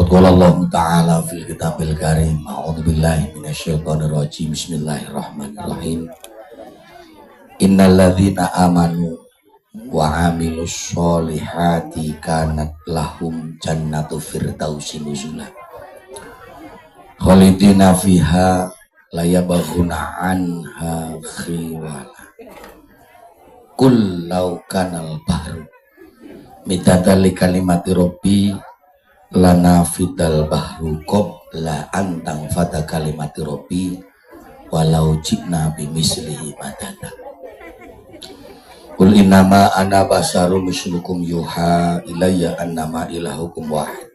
Qala Allah Ta'ala fil kitabil karim. A'udzubillahi minasyaitonirrajim. Bismillahirrahmanirrahim. Innal ladzina amanu wa amilus solihati kanat lahum jannatu firdausi nuzula. Khalidina fiha la yabghuna anha khiwala. Qul law kanal bahru midadali kalimati rabbi lana fidal bahru qabla antang fata kalimati rabbi walau jikna bimislihi madada. Qul innama ana basarum mislukum yuha ilayya annama ilahukum wahid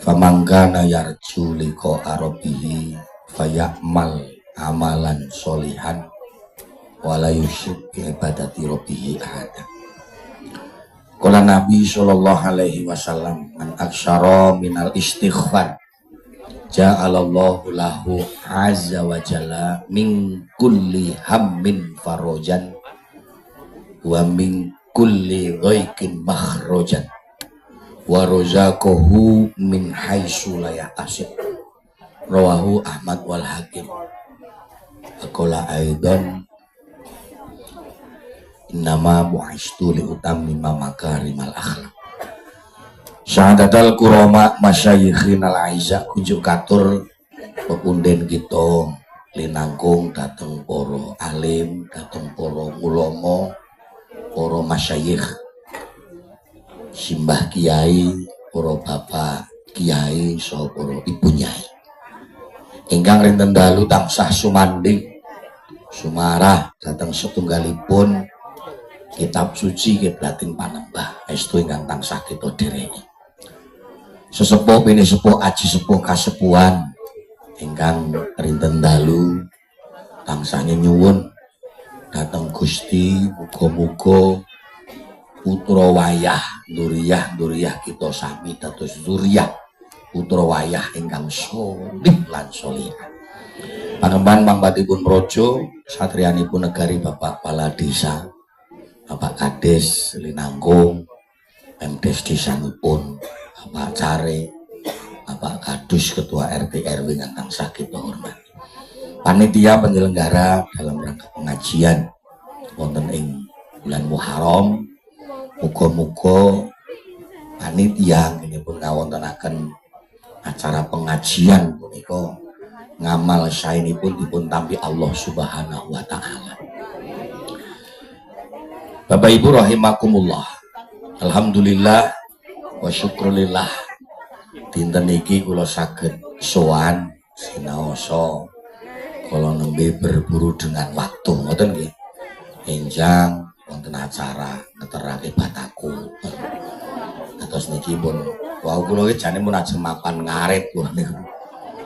faman kana yarju liqa rabbih fayamal amalan solihan wala yusyrik bi ibadati rabbih ahada. Qala Nabi sallallahu alaihi wasallam man aksyara minal istighfar ja'alallahu lahu azza wa jalla min kulli hammin farajan wa min kulli dhaikin makhrajan wa razaqahu min haitsu la yahtasib. Rawahu Ahmad wal Hakim. Qala aidan innama bu'istu li utammima makarimal akhlaq. Syahadatul kurama masyayikhinal aiza kunjuk katur pepunden kita linangkung dateng para alim, dateng para ulama, para masyayikh, simbah kiai, para bapak kiai, saha para ibu nyai. Ingkang rinten dalu tansah sumanding sumarah dateng setunggalipun kitab suci kiblating panembah estu ingkang tansah kita dhereki. Sesepuh pini sepuh aji sepuh kasepuhan ingkang rinten dalu tansah nyuwun dateng Gusti muga-muga putra wayah duriyah kita sami dados zuriyah putra wayah ingkang sholih lan sholihah. Panembahan mangbatipun praja satriyanipun negari Bapak Kepala Desa, Bapak Kades linangkung, Pemdes desanipun, Bapak Care, Bapak Kadus Ketua RT RW ingkang tansah kita hormati. Panitia penyelenggara dalam rangka pengajian wonten ing bulan Muharram, muga-muga panitia nginipun ngawontenaken acara pengajian punika ngamal saenipun dipun tampi Allah Subhanahu wa taala. Bapak Ibu rahimakumullah. Alhamdulillah wa syukrulillah dinten iki kula saged sowan sinaosa kala nembe berburu dengan waktu ngoten nggih. Enjang wonten acara ngeterake bataku. Terus niki pun wau kula iki jane mun ajeng mapan ngarit kula niku.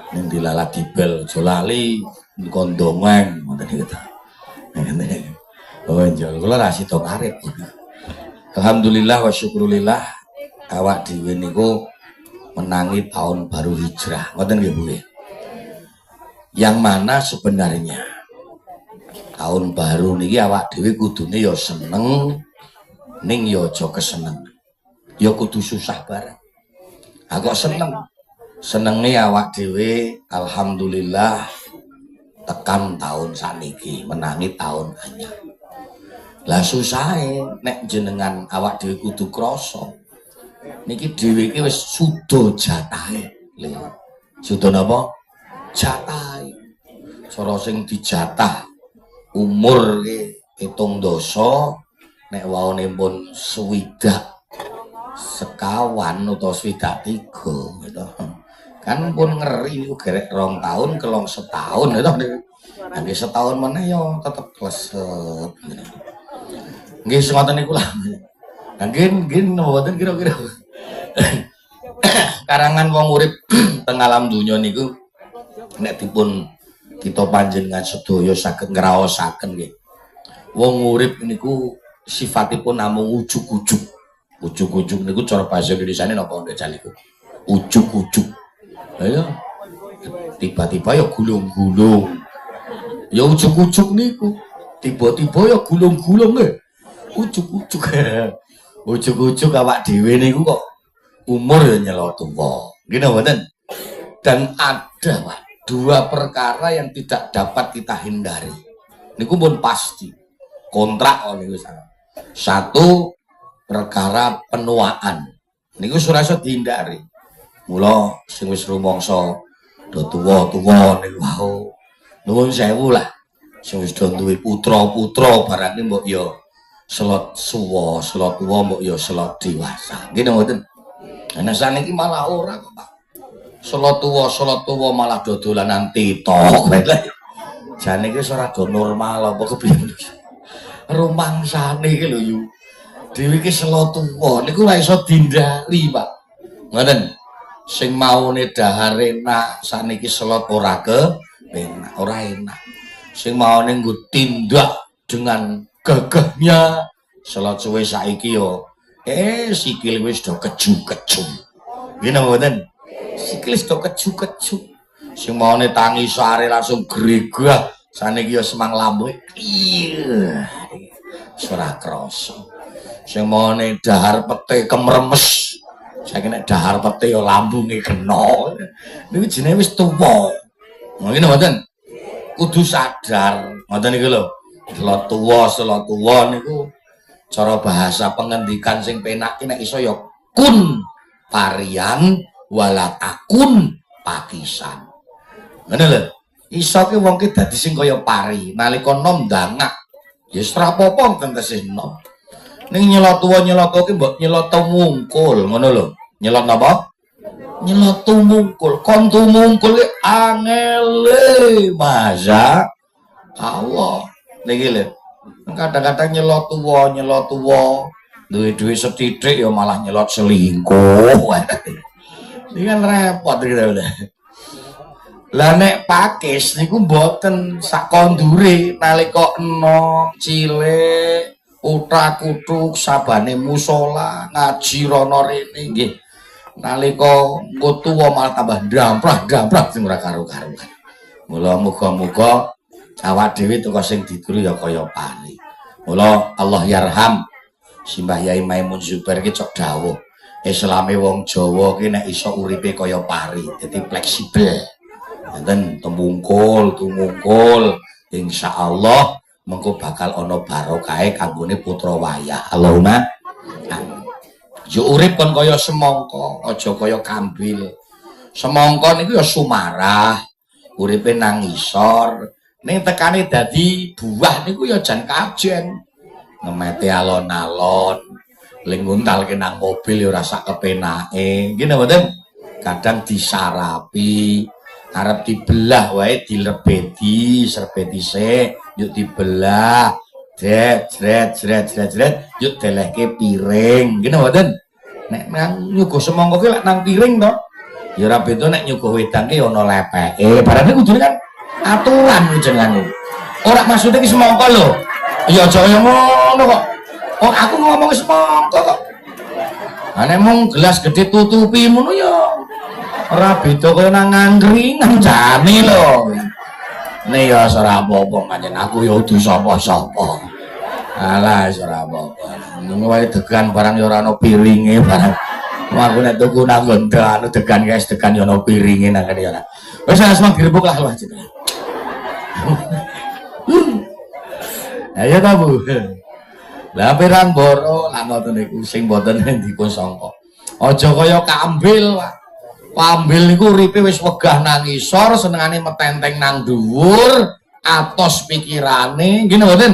Ning dilala dibel aja lali kondongan ngoten niku. Oh njol kula ra sida ngarit. Alhamdulillah wa syukrulillah awak dhewe niku menangi tahun baru hijrah. Ngoten nggih Bu. Yang mana sebenarnya tahun baru niki awak dhewe kudune ya seneng ning ya aja keseneng. Ya kudu susah bareng. Kok seneng. Senenge awak dhewe alhamdulillah tekan tahun saniki menangi tahun anyar. Lah susahe nek jenengan awak dhewe kudu krasa. Niki dhewe iki wis suda jatahe. Lho. Suda napa? Jatahe. Cara sing dijatah umur iki 7 dasa nek waone pun swidak sekawan utawa swidak 3 gitu. Kan pun ngeri niku gerek 2 tahun kelong setahun gitu. Nggih setahun meneh ya tetep kleset. Nggih ngoten niku lah. Nggih mboten kira-kira. Karangan wong urip teng alam donya niku nek dipun kita panjenengan sedaya saged ngraosaken nggih. Wong urip niku sifatipun namung ujug-ujug. Ujug-ujug niku cara bahasa Indonesiane napa ndek jaliku? Ujug-ujug. Ayo. Tiba-tiba ya gulung-gulung. Ya ujug-ujug niku. Tiba-tiba ya gulung-gulung nggih. Ujug-ujug. Ujug-ujug awak dhewe niku kok umur ya nyelok tuwa. Gini mboten. Dan ada Pak, dua perkara yang tidak dapat kita hindari. Niku pun pasti. Kontrak niku sana. Satu perkara penuaan. Niku ora iso dihindari. Mula sing wis rumangsa do tuwa-tuwa niku wau. Nuwun sewu lah. Sing wis do duwe putra-putra barang iki mbok ya selot suwa, selot tuwa mbok ya selot dewasa. Nggih mboten. Ana saniki malah ora kok, Pak. Selot tuwa malah dodolanan titok. Jane iki ora do normal apa kepiye. Rumangsane iki lho yu. Dewi iki selot tuwa niku ora iso dihindari, Pak. Ngoten. Sing maune dahar enak, saniki selot ora kepenak, ora enak. Sing maune nggo tindak dengan gagahnya, selot suwe saiki yo sikil wis do keju-keju. Nggih mboten? Sikil wis do keju-keju. Sing maune tangi sare langsung gregah, saniki yo semang lambung. Iya. Ora krasa. Sing maune dahar pete kemremes. Saiki nek dahar pete yo lambunge kena. Niku jenenge wis tuwa. Ngene mboten? Kudu sadar. Ngoten niku lho. Selot tuwa niku cara bahasa pengendikan sing penak ki nek iso ya kun parian wala takun pakisan. Ngene lho. Iso ki wong ki dadi sing kaya pari, nalika nom ndangak. Ya ora apa-apa tentese nom. Ning nyelot tuwa nyelot ki mbok nyelot mungkul, ngono lho. Nyelot napa? Nyelot mungkul. Kon mungkul ki angele, masa Allah. Niki lho. Kadang-kadang nyelot tuwa, duwe-duwe sethithik ya malah nyelot selingkuh. Iki kan repot gitu lho. Lah nek pakis niku mboten sak kondure nalika enom cilik utak-utuk sabane musala ngaji rono rene nggih. Nalika engko tuwa malah tambah ndamprah sing ora karo-karuan. Mula muga-muga awak dhewe teko sing dituru ya kaya pari. Mula Allah yarham Simbah Yai Maimun Zubair ki cok dawuh. Islame wong Jawa ki nek iso uripe kaya pari, dadi fleksibel. Enten tumungkul, insyaallah mengko bakal ana barokahe kanggone putra wayah. Allahumma amin. Yo urip kon kaya semangka, aja kaya kambil. Semangka niku ya sumarah, uripe nang isor. Ning tekane dadi buah niku ya jan kajen. Ngemete alon-alon, ling nguntalke nang mobil ya ora sak kepenake. Nggih mboten? Kadang disarapi, arep dibelah wae dilebeti, serbeti sik, yuk dibelah. Jret, yuk delehke piring. Ngene mboten? Nek nang nyuguh semangka ki lek nang piring to. Ya ora beda nek nyuguh wedang ki ana lepeke. Barane kudune kan aturan jenenge. Ora maksude ki semangka lho. Ya aja kaya ngono kok. Oh, aku ngomong semangka kok. Ane mung gelas gede tutupi ngono ya. Ora beda kaya nang angkringan jane lho. Nek ya ora apa-apa pancen aku ya udu sapa-sapa. Alah ora apa-apa. Ngono wae degan barang ya ora ana piringe barang. Aku nek tuku nang Gondo anu degan guys, degan ya ana piringe nang kene ya. Wis asma direbuk lah lho. Ayo ta Bu. Lah pirang boro lah ngoten niku sing mboten dipun sangka. Aja kaya kambil, Pak. Kambil niku uripe wis wegah nang isor, senengane metenteng nang dhuwur, atos pikirane, ngene mboten?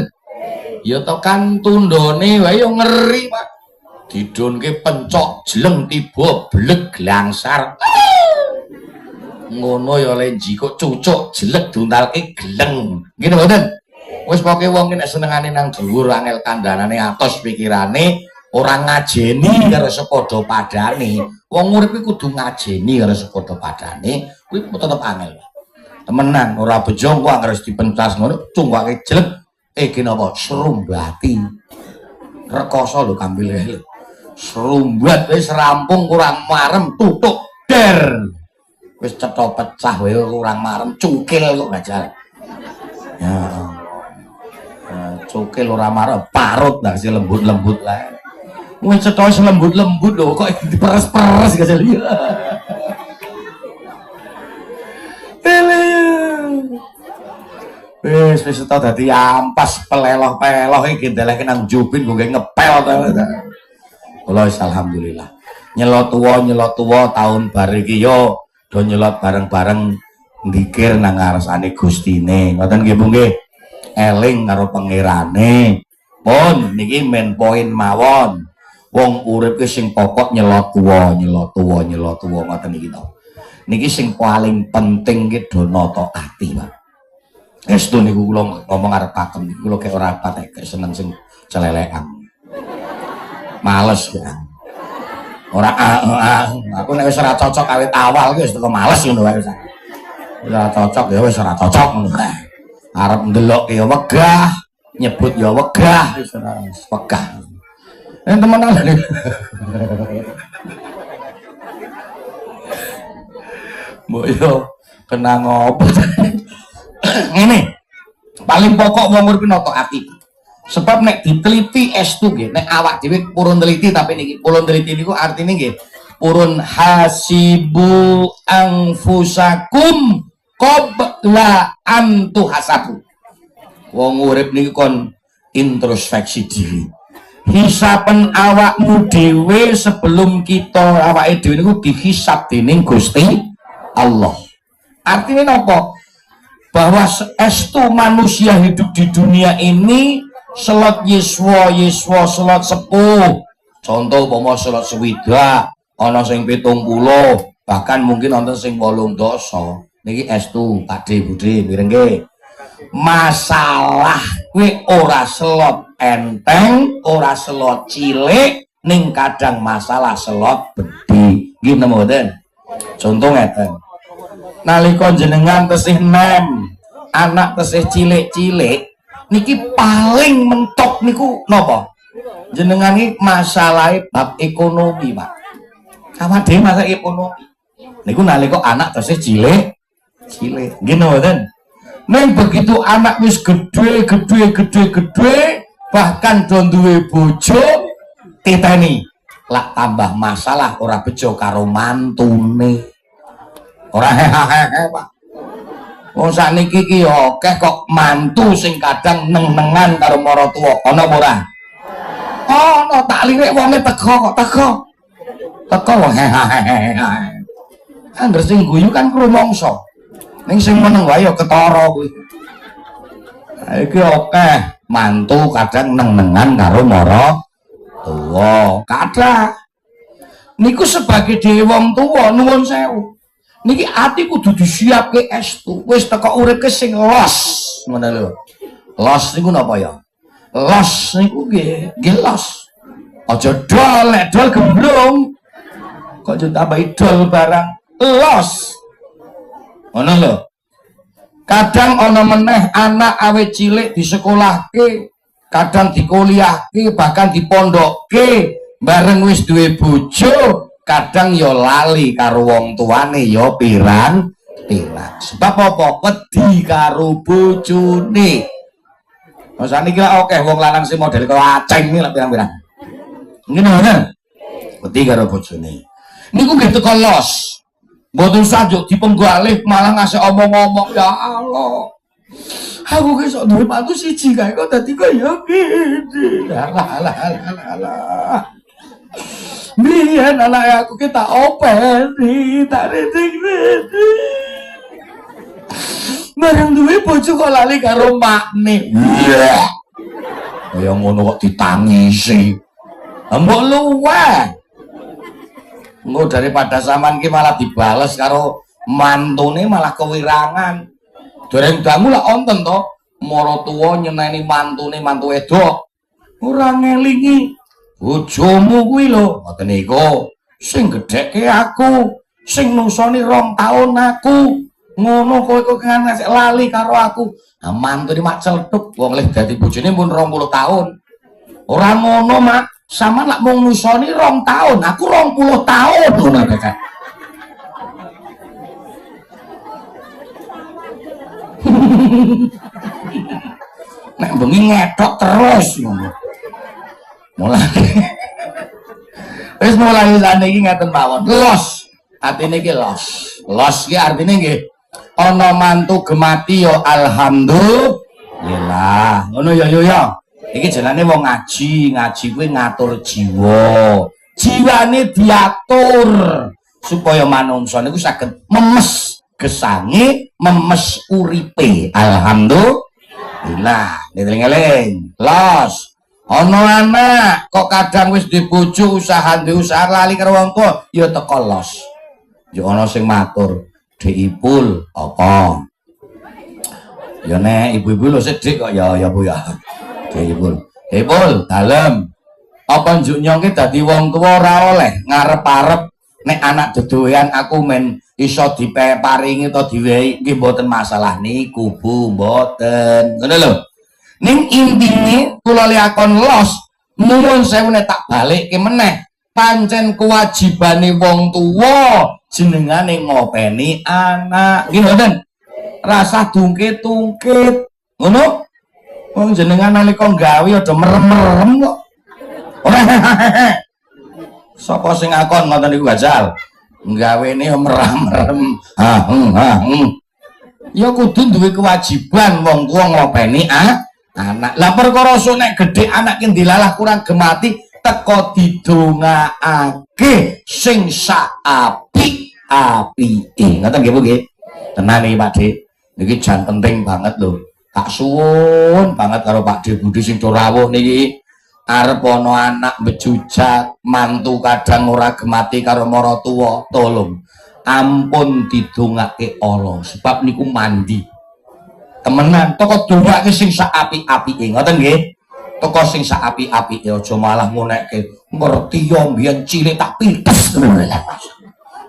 Ya tekan tundone wae yo ngeri, Pak. Didunke pencok jeleng tiba bleg glangsar. Ngono ya lenji kok cucuk jelek duntalke geleng. Ngene mboten? Wis pokoke wong nek senengane nang dhuwur angel kandhanane atos pikirane ora ngajeni karo sepadha padane. Wong urip kudu ngajeni karo sepadha padane, kuwi tetep angel. Temenan ora bejo kok anggere dipentas ngono cungkwake jelek. Iki napa serumbati. Rekoso lho kambile lho. Serumbat wis rampung kurang marem tutuk der. Wis cetha pecah wae kurang marem cungkil kok gajal. Ya. Cukil ora marah parut lah si lembut-lembut lah. Wis cetha lembut-lembut lho kok diperes-peres gajal. wis tau dadi ampas peleloh-peloh iki ndeleke nang jubin gue ngepel ta. Kula alhamdulillah. Nyelot tuwa tahun bar iki yo do nyelot bareng-bareng ndikir nang ngarsane Gustine. Ngoten nggih Bu nggih. Eling karo pangerane. Pun niki men poin mawon. Wong urip ki sing pokok nyelot tuwa ngoten niki to. Niki sing paling penting ki do nata ati, Pak. Estu niku kula ngomong arep pakem niku kula kek ora patek seneng sing celelekan. Males ya. Ora aku nek wis ora cocok awit awal ki wis teko males ngono wae wis. Ora cocok ya wis ora cocok ngono kae. Arep ndelok ya wegah, nyebut ya wegah wis ora wegah. Temenan lho. Mbok yo kena ngopo. Ngene. Paling pokok wong urip nata ati. Sebab nek diteliti estu nggih, nek awak dhewe purun teliti tapi niki purun teliti niku artine nggih purun hasibu anfusakum qabla an tuhasabu. Wong urip niku kon introspeksi diri. Hisapen awakmu dhewe sebelum kita awake dhewe niku dihisab dening Gusti Allah. Artinya napa? Bahwa estu manusia hidup di dunia ini selot yiswa selot sepuh. Contoh umpama selot swidak, ana sing 70, bahkan mungkin ana sing 8 dosa. Niki estu Pakde Budhe mireng nggih. Masalah kuwi ora selot enteng, ora selot cilik, ning kadang masalah selot bedhi. Nggih napa mboten? Contoh ngeten. Nalika jenengan tesih nem, anak tesih cilik-cilik niki paling mentok niku napa? Jenengan iki masalahe bab ekonomi, Pak. Awak dhewe masalah ekonomi. Niku nalika anak tesih cilik-cilik. Nggih mboten? Ning begitu anak wis gedhe, bahkan do duwe bojo, titeni lak tambah masalah ora bejo karo mantune. Ora hehehe, Pak. Wong sakniki ki akeh kok mantu sing kadang neng-nengan karo maratuwa. Ana apa ora? Ana, tak lirik wonge teko. Teko hehehe. Angger sing guyu kan krumangsa. Ning sing meneng wae ya ketara kuwi. Iki akeh mantu kadang neng-nengan karo maratuwa. Kathah. Niku sebagai dhewe wong tuwa nuwun sewu. Niki ati kudu disiapke estu. Wis teko uripke sing los. Ngono lho. Los niku napa ya? Los niku nggih los. Aja dol, nek dol gemblung. Kok ditambahi dol barang los. Ngono lho. Kadang ana meneh anak awet cilik disekolahke, kadang dikuliahke, bahkan dipondokke, bareng wis duwe bojo. Kadang yo lali karo wong tuane yo pirang. Sebab apa? Wedi karo bojone. Masane iki akeh wong lanang sing model kaya aceng iki lak pirang-pirang. Ngene. Wedi karo bojone. Niku nggih teko los. Mboten sajuk dipenggalih malah ngasih omong-omong ya Allah. Aku ki sok duwe mantu siji kae kok dadi kaya ngene. Alah. Biyen anak aku kita openi, tak reting-reting. Bareng duwe bojo kok lali karo makne. Iya. Kaya ngono kok ditangisi. Mbok luweh. Engko daripada sampean ki malah dibales karo mantune malah kewirangan. Dereng dangu lak wonten to, maratuwa nyeneni mantune mantu wedok. Ora ngelingi bojomu kuwi lho, ngoten niku. Sing gedheke aku, sing nusoni 2 tahun aku. Ngono kowe kok ngasih lali karo aku. Nah, mantune mak celetuk wong leh dadi bojone pun 20 tahun. Ora ngono, Mak. Sampeyan lak mung nusoni 2 tahun, aku 20 tahun ngono kek. Nek bengi ngethok terus ngono. Wis mulai saniki ngaten mawon. Los. Artine iki los. Los ki artine nggih ana mantu gemati ya alhamdulillah. Lah, ngono ya yo ya. Iki jenenge wong ngaji, ngaji kuwi ngatur jiwa. Jiwane diatur supaya manungsa niku saged memes gesange, memes uripe. Alhamdulillah. Ngeling-eling. Los. Ana anak kok kadang wis dibojo usaha lali karo wong tuwa ya teko los. Ya ana sing matur, "Dik Ipul, apa?" Ya nek ibu-ibu lho sedik kok ya Bu ya. Dik Ipul. Ipul, dalem. Apa njuk nyongke dadi wong tuwa ora oleh ngarep-arep nek anak dedoyan aku men iso diparingi to diwehi nggih mboten masalah niku Bu, mboten. Ngono lho. Ning intine kula lakon los nuwun sewu nek tak balikke meneh pancen kewajibane wong tuwa jenengane ngopeni anak nggih mboten rasa tungkit-tungkit ngono wong jenengan nalika gawe aja merem-merem kok sapa sing ngakon ngoten niku Gajal gawene merem-merem ya kudu duwe kewajiban wong tuwa ngopeni anak. Lah perkara nek gedhe anak ki dilalah kurang gemati teko didongaake sing sak apik-apike. Ngoten nggih Bu nggih. Tenan iki Pak Dik. Niki jan penting banget lho. Tak suwun banget karo Pak Dik Budi sing rawuh niki. Arep ana anak bejujak, mantu kadang ora gemati karo maratuwa, tolong ampun didongake Allah sebab niku mandi. Temenan toko dongake sing sak apik-apike ngoten nggih toko sing sak apik-apike aja malah ngunekke ngerti yo mbiyen cilik tak pites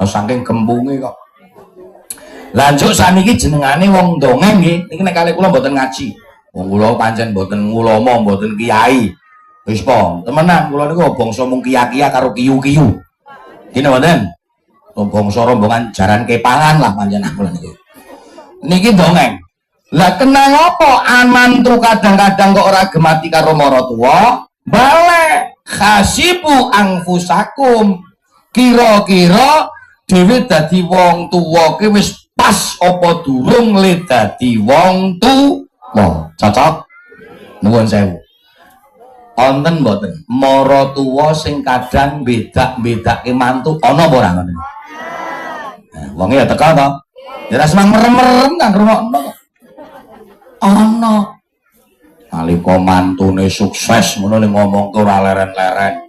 saking gempunge kok lanjut saniki jenengane wong dongeng nggih niki nek kalih kula mboten ngaji wong kula pancen mboten ulama mboten kiai wis po temenan kula niku bangsa mung kiya-kiya karo kiyu-kiyu iki mboten bangsa rombongan jaran kepangan lah panjenengan kula niki dongeng. Lah kenang apa amantu kadang-kadang kok ora gemati karo maratuwa balik khasibu angfusakum kira-kira dhewe dadi wong tuwa ki wis pas apa durung le dadi wong tuwa cocok nuwun sewu wonten mboten maratuwa sing kadang bedak-bedake mantu ana apa ora ngono wong ya teka to ya ora semang merem-merem kang ngrungokno ana nalika mantune sukses ngono ning ngomong ora leren-leren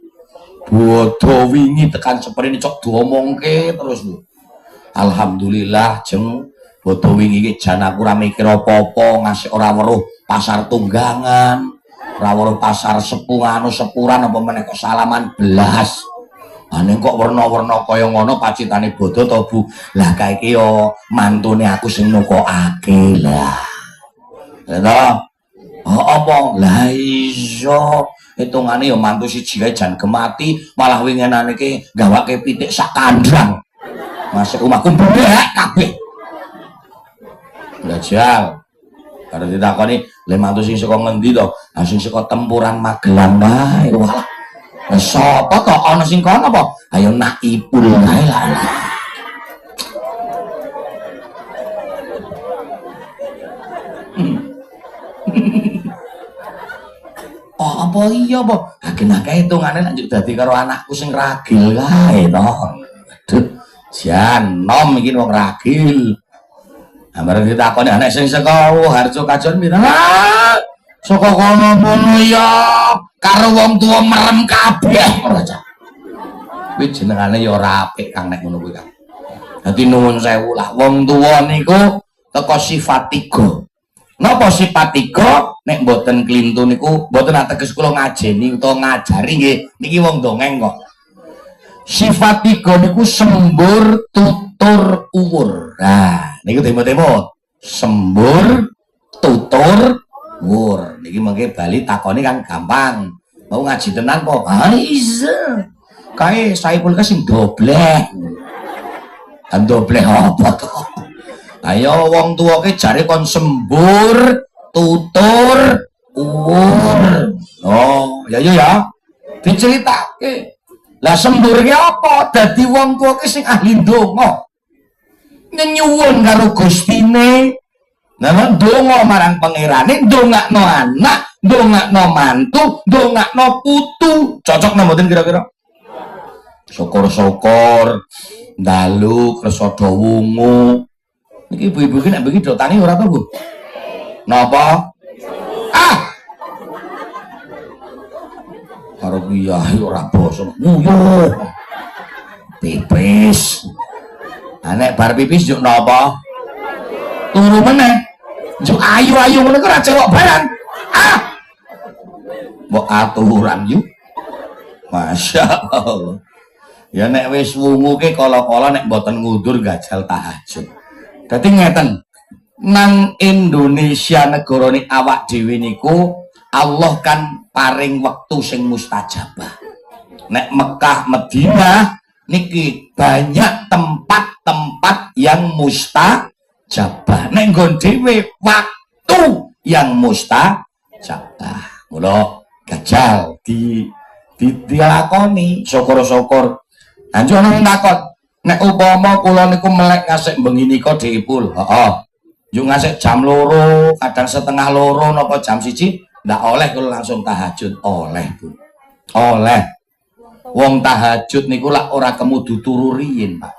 bodho wingi tekan seprene cok diomongke terus lho alhamdulillah jeng bodho wingi iki jan aku ora mikir apa-apa ngasih ora weruh pasar tunggangan ora weruh pasar sepuran apa meneh kok salaman belas ning kok werna-werna kaya ngono pacitane bodho to Bu lah kae iki yo mantune aku sing nukokake lah lha apa lah iso hitungane ya mantu siji kae jan gemati malah wingenane iki gawake pitik sak kandang masuk omahku mbek kabeh Gajal karo ditakoni le mantu sing saka ngendi to sing saka tempuran Magelang wae walah sapa to ana sing kono apa ayo nak Ipul kae lah oh apa iya apa akeh-akeh hitungane lanjut dadi karo anakku sing ragil kae to aduh jan nom iki wong ragil ambar ditakoni anak sing saka Harjo Kajon pinten saka kono ya karo wong tuwa merem kabeh ora cah kuwi jenengane ya ora apik Kang nek ngono kuwi Kang dadi nuwun sewu lah wong tuwa niku teko sifat 3 napa sifat 3 nek mboten klintu niku mboten ateges kula ngajeni utawa ngajari nggih niki wong dongeng kok sifat 3 niku sembur tutur uwur nah niku demo-demo sembur tutur uwur niki mengke bali takoni kan gampang mau ngaji tenan po isa kae Saipul sing dobleh dobleh apa to ayo wong tuwa ke jare kon sembur tutur uwur oh ya ya diceritake lah sembur ki apa dadi wong tuwa ki sing ahli ndonga nyuwun karo Gustine Nah, donga marang pangerane, ndongakno anak, ndongakno mantu, ndongakno putu. Cocok nang mboten kira-kira? Syukur-syukur dalu kersa do wungu. Niki ibu-ibu iki nek bengi do tangi ora to, Bu? Napa? Ah. Karo kiai ora basa. Nguyuh. Pipis. Nek bar pipis juk napa? Turu meneh. Juk ayu-ayu ngono kok ora cewek barang. Ah. Mbok aturan yu. Masya Allah. Ya nek wis wungu ki kala-kala nek mboten ngudur gajal tahajud. Dadi ngeten. Nang Indonesia negarane awak dhewe niku Allah kan paring wektu sing mustajabah. Nek Mekah Madinah niki banyak tempat-tempat yang mustajabah. Nek nggon dhewe waktu yang mustajabah. Mula gajal dilakoni syukur-syukur. Anjur ana takon, nek upama kula niku melek ngasik bengi nika dipul. Heeh. Yo ngasik jam 2, kadang setengah 2 napa jam 1, ndak oleh kula langsung tahajud. Oleh, Bu. Oleh. Wong tahajud niku lak ora kemudu turu riyin, Pak.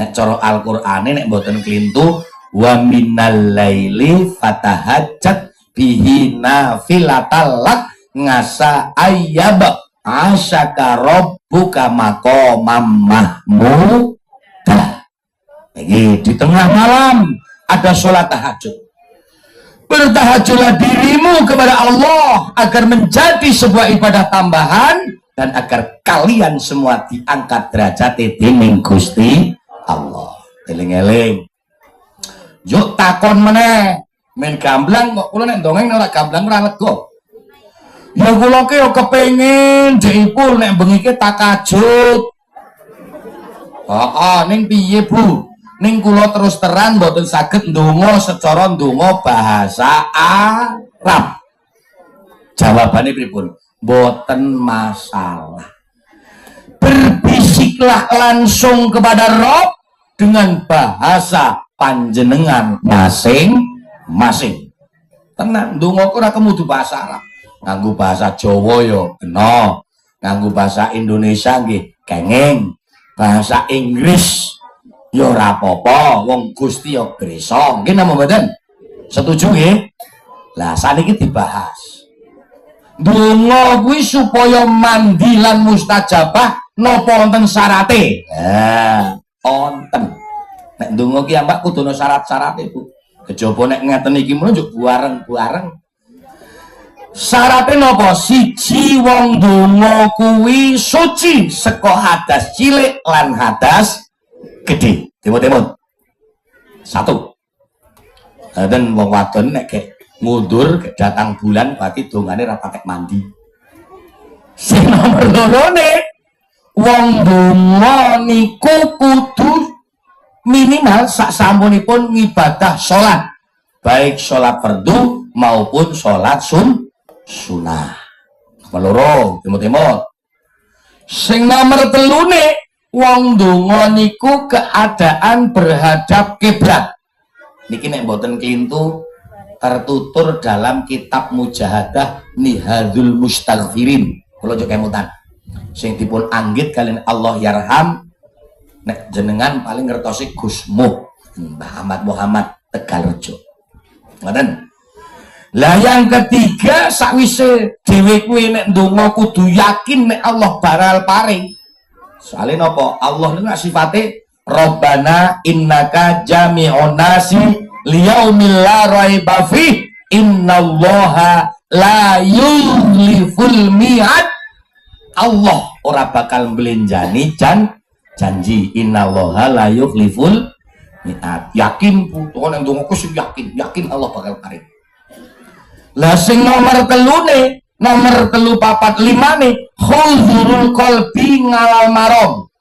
Nek cara Al-Qur'ane nek mboten klintu wa minal laili fatahajjat bihi nafilatal lak ngasa ayyab asyaka rabbuka maqamam mahmudah. Iki di tengah malam ada sholat tahajud. Bertahajudlah dirimu kepada Allah agar menjadi sebuah ibadah tambahan dan agar kalian semua diangkat derajat dening Gusti Allah. Eling-eling. Yuk takon meneh. Men gamblang kok kula nek dongeng ora gamblang ora lega. Ya kula ki yo kepengin jipul nek bengi ki tahajud. Heeh, ning piye, Bu? Ning kula terus terang mboten saged ndonga secara ndonga bahasa Arab. Jawabane pripun? Mboten masalah. Berbisiklah langsung kepada Rob dengan bahasa panjenengan masing-masing. Tenan ndonga ora kemudu bahasa Arab. Nganggo bahasa Jawa yo kena, nganggo bahasa Indonesia nggih kenging, bahasa Inggris ya ora apa-apa, wong Gusti ya gresa. Nggih napa mboten? Setuju nggih? Lah saniki dibahas. Donga kuwi supaya mandi lan mustajabah napa wonten syarate? Wonten. Nek donga ki ambak kudu ana syarat-syarate, Bu. Kejaba nek ngeten iki mun njuk bareng-bareng. Syaratnya napa? Siji wong donga kuwi suci saka hadas cilik lan hadas gede. Timut-timut. 1. Dan wong wadon nek kek mundur datang bulan berarti dongane ora pakai mandi. Sing nomor 2 wong donga niku kudu minimal sak sampunipun ngibadah salat, baik salat fardu maupun salat sunah. Meloro timut-timut. Sing nomor 3 wong donga niku keadaan berhadap kiblat. Niki nek mboten klintu tertutur dalam kitab Mujahadah Nihadul Mustaghfirin. Kula jo kemutan. Sing dipun anggit kalian Allah Yarham nek jenengan paling ngertosi Gus Mbah Ahmad Muhammad Tegalrejo. Ngoten. Lah yang ketiga sakwise dhewe kuwi nek ndonga kudu yakin nek Allah bakal paring. Soale napa? Allah niku sifate Rabbana innaka jami'un nasi liyaumil la raiba fi innallaha la yukhliful mi'ad. Allah ora bakal mblenjani janji. Innallaha la yukhliful mi'ad. Yakin putu nek ndonga kuwi yakin Allah bakal paring. Lah sing nomor 3 nomor 3, 4, 5 huzurul qalbi ngalal marom.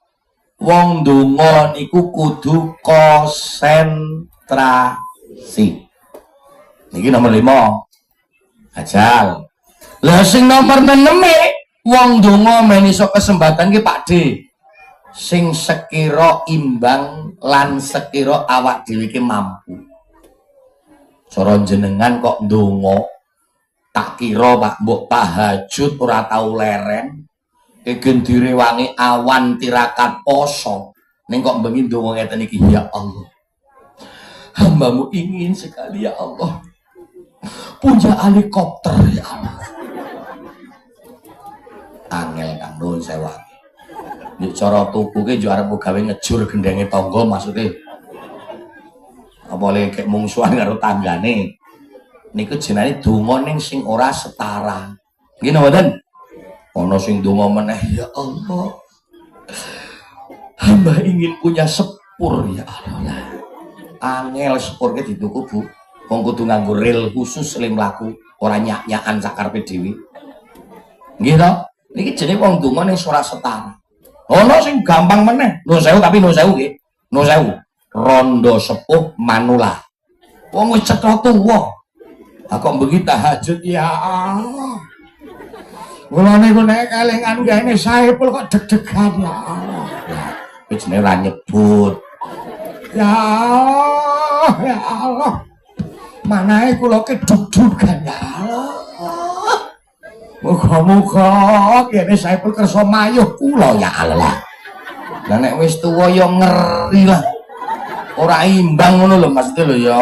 Wong donga niku kudu konsentrasi. Niki nomor 5. Ajal. Lah sing nomor 6 wong donga men iso kesempatan ki Pak D. Sing sekira imbang lan sekira awak dhewe ki mampu. cara jenengan kok ndonga tak kira Pak mbok tahajud ora tau leren igen direwangi awan tirakat poso ning kok bengi ndonga ngeten iki ya Allah hambamu ingin sekali ya Allah punya helikopter ya Allah angel kang nuwun sewu nek cara tuku ki yo arep gawe ngejur gendenge tangga maksude apa le kek mungsuhan karo tanggane niku jenenge donga ning sing ora setara. Nggih mboten? Ana sing donga meneh ya Allah. Hamba ingin punya sepur ya Allah. Angel sepurke dituku, Bu. Wong kudu nganggo rel khusus le mlaku, ora nyak-nyakan sakarpe dhewe. Nggih to? Niki jenenge wong donga ning ora setara. Ana sing gampang meneh. Nuwun sewu tapi nuwun sewu nggih. Nuwun sewu. Rondo sepuh manula. Wong wis cetha tuwa. Kok bengi tahajud ya Allah. Kula niku nek kelingan gene saipul kok deg-degan ya Allah. Wis jenenge ra nyebut. Ya Allah, ya Allah. Manahe kula ki deg-degan ya Allah. Muga-muga kene saipul kersa mayuh kula ya Allah. Lah nek wis tuwa ya ngeri lah. Ora imbang ngono lho maksudnya lho ya.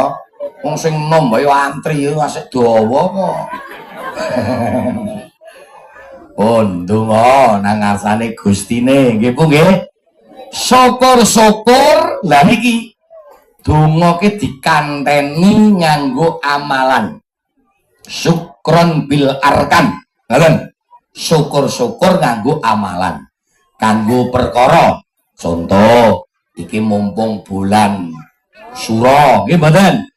Wong sing nom wae antri yo asik dawa kok. Oh, ndonga nang ngarsane Gustine nggih Bu nggih. Syukur-syukur lah niki donga ki dikanteni nganggo amalan. Syukron bil arkan. Ngoten. Syukur-syukur nganggo amalan. Kanggo perkara. Contoh iki mumpung bulan Suro nggih mboten?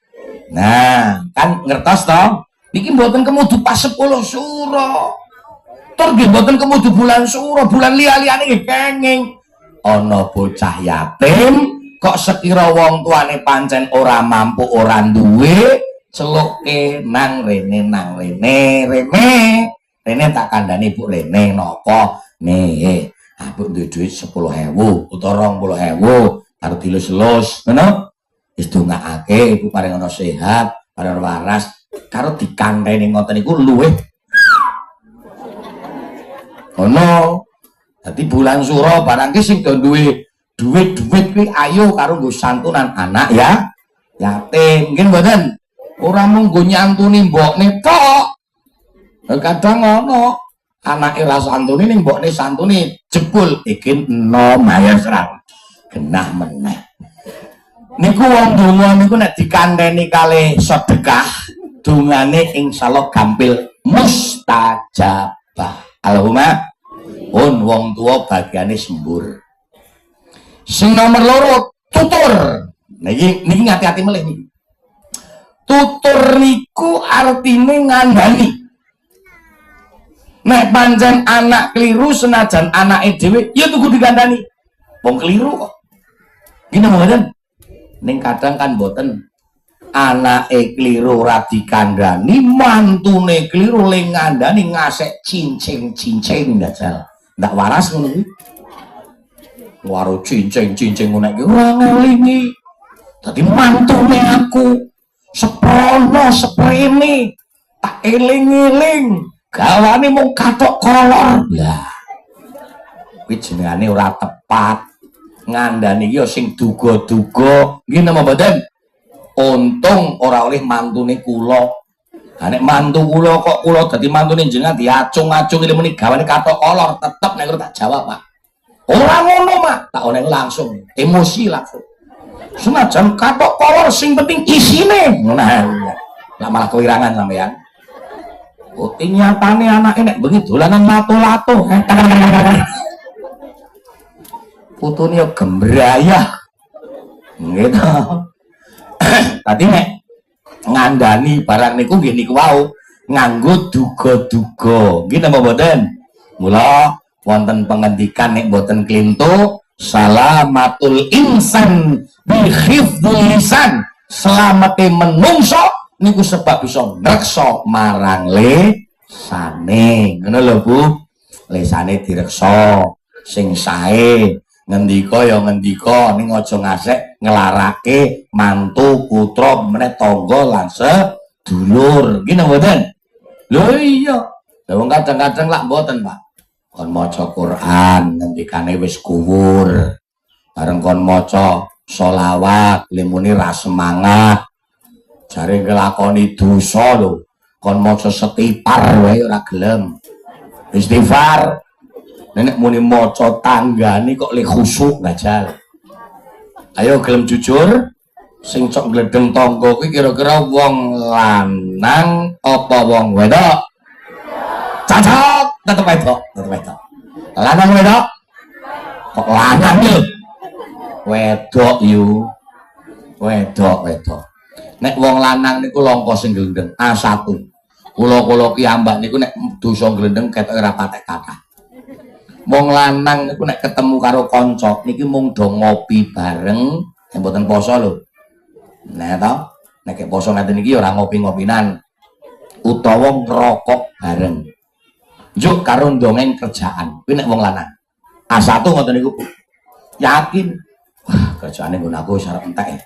Nah, kan ngertos toh? Niki mboten kemudu pas 10 Suro. Tur nggih mboten kemudu bulan Suro, bulan liya-liyane nggih kenging. Ana bocah yatim kok sekira wong tuane pancen ora mampu, ora duwe, celuke nang rene Rene tak kandhani Bu Rene napa? Nih, aku duwe dhuwit 10.000 utawa 20.000 karo dilus-lus, ngono? Wis dongakake ibu paring ana sehat, paring waras, karo dikanteni ngoten niku luwih. Ono. Dadi bulan Suro barang ki sing do duwe duit-duit kuwi ayo karo nggo santunan anak ya. Yatim, nggih mboten? Ora mung nggo nyantuni mbokne tok. Kadang ngono. Anake ra santuni ning mbokne santuni jebul iki enom ayo serang. Genah meneh. Niku wong donga niku nek dikanteni kalih sedekah dongane insyaallah gampil mustajabah. Allahumma pun wong tua bagiane sembur. Sing nomor loro tutur. Niki ngati-ati melih niki. Tutur niku artine ngandani. Nek pancen anak keliru senajan anake dhewe ya kudu digandani. Wong keliru kok. Gini mboten? Ning kadang kan mboten anake keliru ora dikandani, mantune keliru le ngandani ngasek cincing-cincing dajal. Ndak waras ngono kuwi. Waro cincing-cincing ngono iki ora ngelingi. Dadi mantune aku seprono seprene tak eling-eling, gawane mung kathok kolor. Lah. Kuwi jenengane ora tepat. Ngandani iki sing duga-duga nggih napa mboten? Untung ora oleh mantune kula. Lah nek mantu kula kok kula dadi mantune jenengan diacung-acung iki muni gawane katok kolor, tetep nek tak jawab, Pak. Ora ngono, Mak. Tak oneng langsung, emosi langsung. Senajan katok kolor sing penting isine. Nah, lah malah kewirangan sampean. Oh, nyatane anake nek bengi dolanan lato-lato. Putune yo gembrayah. Gitu. Tadi nek ngandani barang niku nggih niku wau nganggo duga-duga. Nggih napa mboten? Mula wonten pengendikan nek mboten klintu salamatul insan bi hifdzil lisan. Selamate menungso niku sebab bisa ngreksa marang lesane. Ngono lho Bu. Lesane direksa sing sae. ngendika ya ngendika ning aja ngasek nglarake mantu putra meneh tangga lan sedulur. Nggih napa mboten? Lho iya. Lah wong kadang-kadang lak mboten, Pak. Kon maca Quran ngendikane wis kuwur. Bareng kon maca sholawat limuni ra semangat. Jare nglakoni dosa lho. Kon maca setipar wae ora gelem. Istighfar. Nenek muni maca tanggane kok le khusuk gajal. Ayo gelem jujur, sing cok gledeng tangga kuwi kira-kira wong lanang apa wong wedok? Cocok, tetep wedok, tetep wedok. Lanang wedok? Kok lanang yo? Wedok yo. Wedok. Nek wong lanang niku langka sing glendeng A1. Kula ki ambak niku nek dosa glendeng ketok ora patek kathah. Wong lanang niku nek ketemu karo kanca niki mung do ngopi bareng, nek mboten poso lho. Nah to, nek poso ngaten iki ora ngopi-ngopinan utawa ngrokok bareng. Njuk karo ndongeng kerjaan. Kuwi nek wong lanang. A1 ngoten niku. Yakin. Wah, kerjaane nggon aku wis arep entek.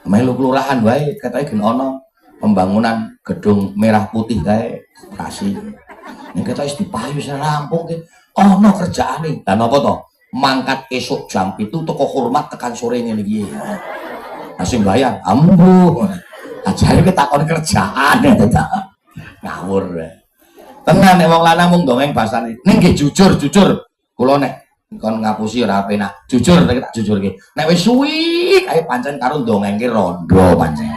Melu kelurahan wae ketoke gen ana pembangunan gedung merah putih kae operasi. Nek ketoke wis dipayu wis rampung ki. Ana kerjaane. Lah napa to? Mangkat esuk jam 7 teko hormat tekan sore ngene iki. Asing bayar. Ambuh. Ajare ki takon kerjaan ta. Ngawur. Tenan nek wong lanang mung dongeng basane. Ning nggih jujur. Kula nek kon ngapusi ora penak. Jujur tak jujurke. Nek wis suwi kae pancen karo ndongengke rondo pancen.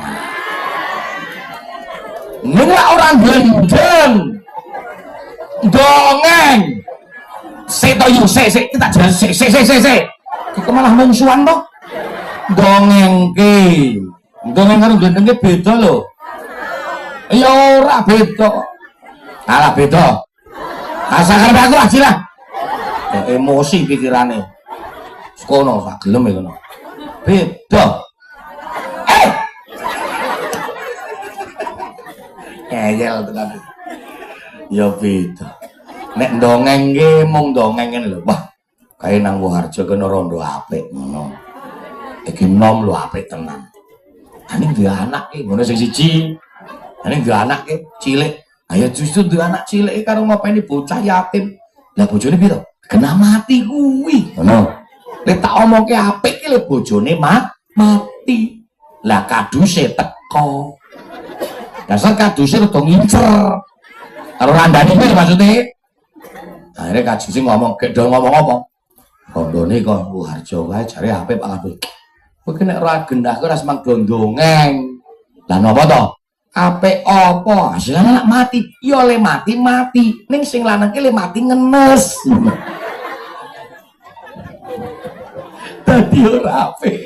Ning ora glendeng. Dongeng. Seto yu se kita jalan se. Kita malah mungsuhan toh. Dongengke. Dongeng karo glendengke beda lho. Ya ora beda. Alah beda. Asal aku aja lah. Emosi pikirane. Sekono tak gelem ya kono. Beda. Ngeyel tenan. Ya beda. Nek dongeng ki mung dongeng ngene lho. Wah, kae nang Woharjo kena rondo apik ngono. Iki nom lho apik tenan. Ane duwe anak ki ngono sing siji. Ane duwe anak ki cilik. Ayo justru duwe anak cilik karo ngopeni bocah yatim. Lah bojone piro? Kena mati kuwi. Ngono. Nek tak omongke apik ki lho bojone mati. Lah kaduse teko. Dasar kaduse rada ngincer. Karo randane kuwi maksudnya. Akhirnya kaduse ngomong, gek do ngomong apa? Rondone kok Woharjo wae jare apik Pak Kabeh. Kowe nek ora gendahke ora semang dongeng. Lah napa to? Apik apa? Hasilane nak mati. Ya le mati. Ning sing lanang ki le mati ngenes. Dadi ora apik.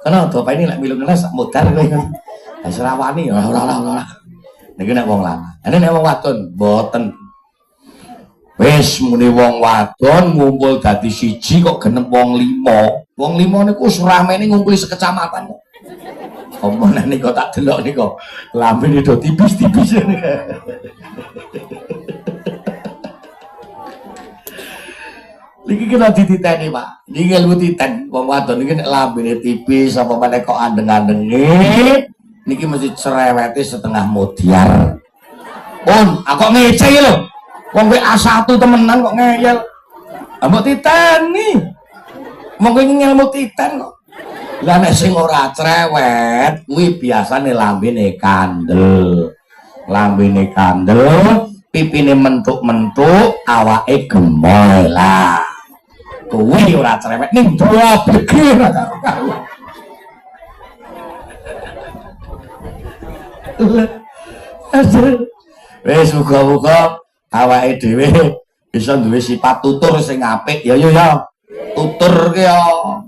Kana to ini lek milu ngenes sak modar kowe. Wis ora wani ora. Niki nek wong lanang. Nek wong wadon mboten. Wis muni wong wadon ngumpul dadi siji kok genep wong 5. Wong 5 niku suramene ngumpuli sekecamatan kok. Omongane niku tak delok niku. Lambene do tipis-tipis. Niki kena dititeni, Pak. Niki ilmu titen wong wadon niki nek lambene tipis apa meneh kok andeng-andenge niki mesti cerewete setengah modiar. Pun, aku ngece iki lho. Wong kowe A1 temenan kok ngeyel. Mbok titeni. Wong kowe ngilmu titen kok. Lah nek sing ora cerewet kuwi biasane lambene kandel. Lambene kandel, pipine mentuk-mentuk, awake gemoy lah. Kuwi ora cerewet ning dua pikir karo. Wis muga-muga awake dhewe bisa duwe sifat tutur sing apik ya. Tutur ki ya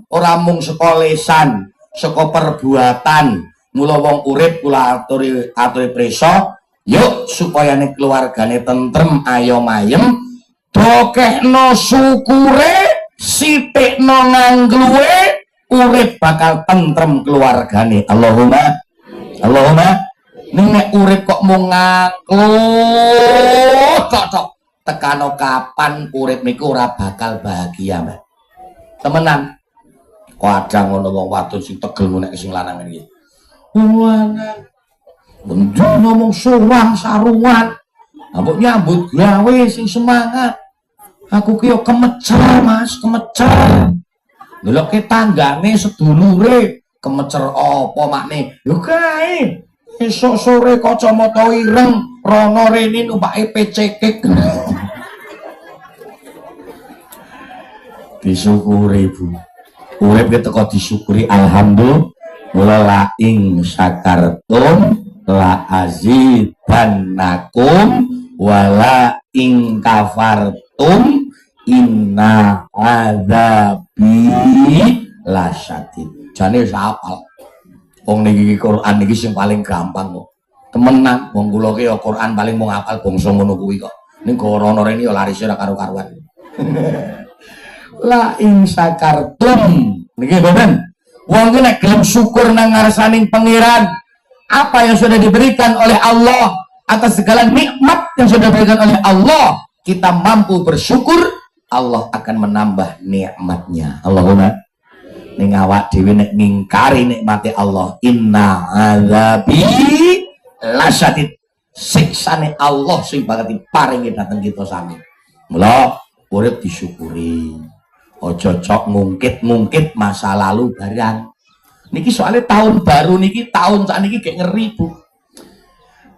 ora mung saka lisan, saka perbuatan. Mula wong urip kula aturi prisa, yuk supayane keluargane tentrem ayom-ayem, dokekno syukure, sithikno ngangluwe, urip bakal tentrem keluargane. Allahumma ning nek urip kok mung ngangluh tok tekano kapan urip niku ora bakal bahagia, Mbak. Temenan. Kadang ngono wong wadon sing tegel nek sing lanang iki. Lanang. Bendu ngomong sowan sarungan. Ambok nyambut gawe sing semangat. Aku ki yo kemecer, Mas, kemecer. Ndelokke tanggane sedulure, kemecer apa makne? Yo kae. Esuk sore kacamata ireng, rono rene numpake pecekek. Disyukuri, Bu. Urip ki teko disyukuri, alhamdulillah. La ing syakartum la azidannakum wala ing kafartum inna adzabi lasyadid. Jane wis hafal. Wong niki Quran niki sing paling gampang kok. Temenan wong kula ki ya Quran paling mung hafal bangsa ngono kuwi kok. Ning gorono rene ya laris ora karo-karuan. La ing syakartum niki mboten. Wong ki nek gelem syukur nang ngarsaning pangeran, apa yang sudah diberikan oleh Allah atas segala nikmat yang sudah diberikan oleh Allah, kita mampu bersyukur, Allah akan menambah nikmatnya. Allahumma ning awak dhewe nek ngingkari nikmate Allah, inna azabi lasyadid, siksane Allah sing bakal diparingi dateng kita sami. Mula urip disyukuri. Ojo cok ngungkit-ngungkit masa lalu barang. Niki soalnya tahun baru niki tahun saat niki kayak ngeri, Bu.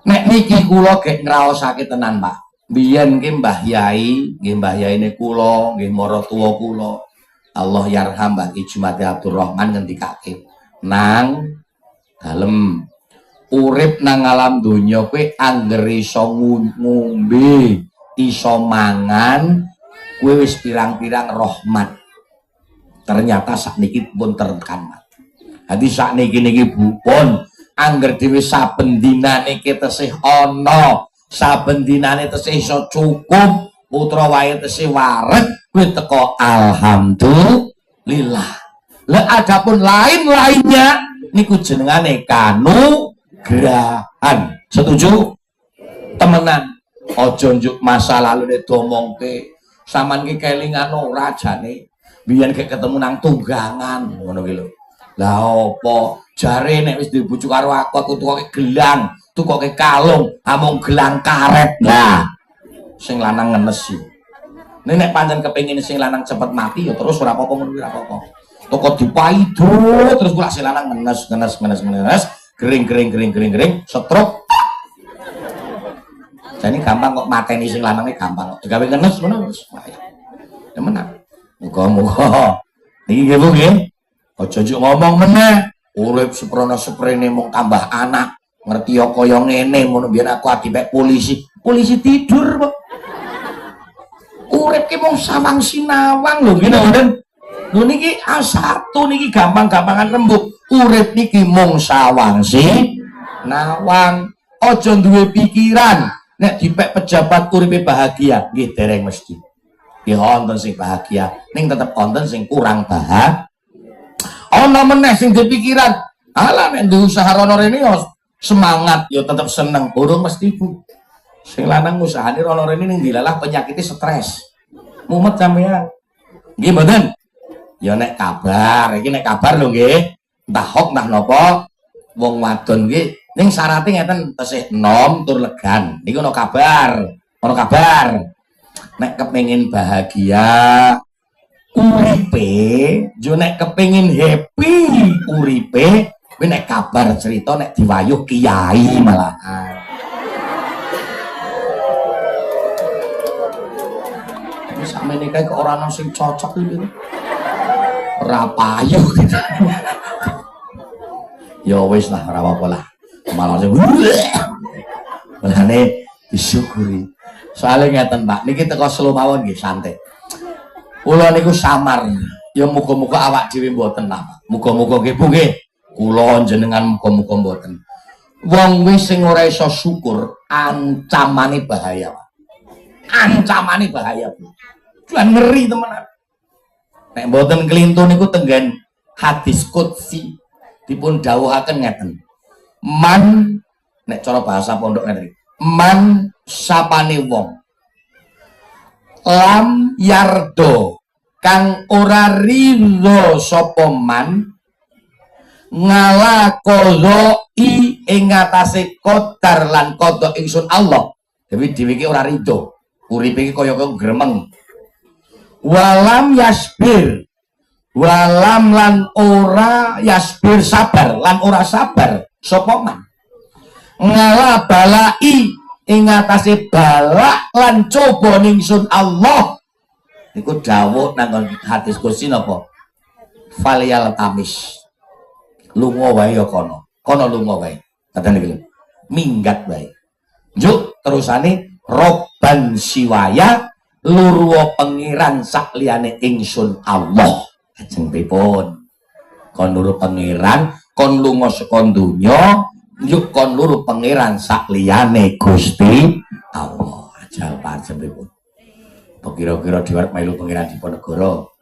Nek niki kula kayak ngraosake tenan, Pak. Biyen nggih Mbah Yai, nggih Mbah Yaine kula, nggih maratuwa kula. Allah yarham Mbah Ki Jumati Abdurrahman ngendikake, "Nang dalem urip nang alam donya kowe angger iso ngombe, iso mangan, kowe wis pirang-pirang rahmat." Ternyata sakniki pun terekan, Mas. Hadi sakniki niki Bu pun angger dhewe saben dinane tesih ana, saben dinane tesih iso cukup, putra wae tesih wareg, kowe teko alhamdulillah. Lah adapun lain-lainnya niku jenengane kanugrahan. Setuju? Temenan. Aja njuk masa lalune domongke. Saman ki kelingan ora jane. Biyen kayak ketemu nang tunggangan ngono ki lho. Lah apa jare nek wis dibujuk karo aku tukoke gelang, tukoke kalung, amung gelang karet. Lah sing lanang ngenes sih. Nek pancen kepengin sing lanang cepet mati ya terus ora apa-apa ngono ora apa-apa. Toko dipaido terus kula sing lanang ngenes, gering, setruk. Jane gampang kok mateni sing lanange gampang kok. Digawe ngenes ngono wis. Temenan. Muga-muga niki nggih Bu nggih. Aja njuk ngomong meneh. Urip seprene mung tambah anak. Ngerti ya kaya ngene ngono biyen aku adipek polisi. Polisi tidur kok. Urip ki mung sawang sinawang lho ngene mboten. Lho niki A1 niki gampang-gampangan rembug. Urip niki mung sawang sinawang. Aja duwe pikiran nek dipek pejabat uripe bahagia. Nggih dereng mesti. Ya wonten sing bahagia, ning tetep wonten sing kurang bahagia. Ana meneh sing dipikiran, alah nek duwe usaha rono rene ya semangat, ya tetep seneng, burung mesti Bu. Sing lanang usahane rono rene ning dilalah penyakitnya stres. Mumet sampean. Nggih mboten? Ya nek kabar, iki nek kabar lho nggih. Entah hok entah napa wong wadon nggih ning syaraté ngeten tesih enom tur legan. Niku ono kabar. Ono kabar. Nek kepengin bahagia uripe, jo nek kepengin happy uripe, kowe nek kabar cerita nek diwayuh kiai malahan. Iki samene kae kok ora ana sing cocok iki. Ora payu gitu. Ya wis lah ora apa-apa lah. Malah sing mulane disyukuri. Soalnya ngeten Pak, niki teko selo mawon nggih santai. Kula niku samar, ya muga-muga awak dhewe mboten lah. Muga-muga nggih Bu nggih. Kula jenengan muga-muga mboten. Wong wis sing ora iso syukur, ancamane bahaya, Pak. Ancamane bahaya, Bu. Juan ngeri temenan. Nek mboten kelintu niku tenggen hadis qudsi dipun dawuhaken ngeten. Man nek cara bahasa pondok ngeten. Man sapane wong lam yardo kang ora ridho sapa man ngala qadai ing atase qadar lan qada ingsun Allah. Dewi dhewe iki ora ridho, uripe iki kaya gremeng. Walam yasbir, walam lan ora yasbir sabar lan ora sabar sapa man ngala balai ing atase balak lan coba ingsun Allah. Iku dawuh nang hadis kursi napa? Faliyal tamis. Lunga wae ya kono lunga wae. Kadang iki minggat wae. Njuk terusane roban siwaya lurwa pengiran sak liyane ingsun Allah. Ajeng pripun? Kon luru pengiran, kon lunga saka donya, njuk kon luru pengiran sak liyane Gusti Allah. Ajal pancen pripun? Kira-kira diwarep melu pengiran Diponegoro.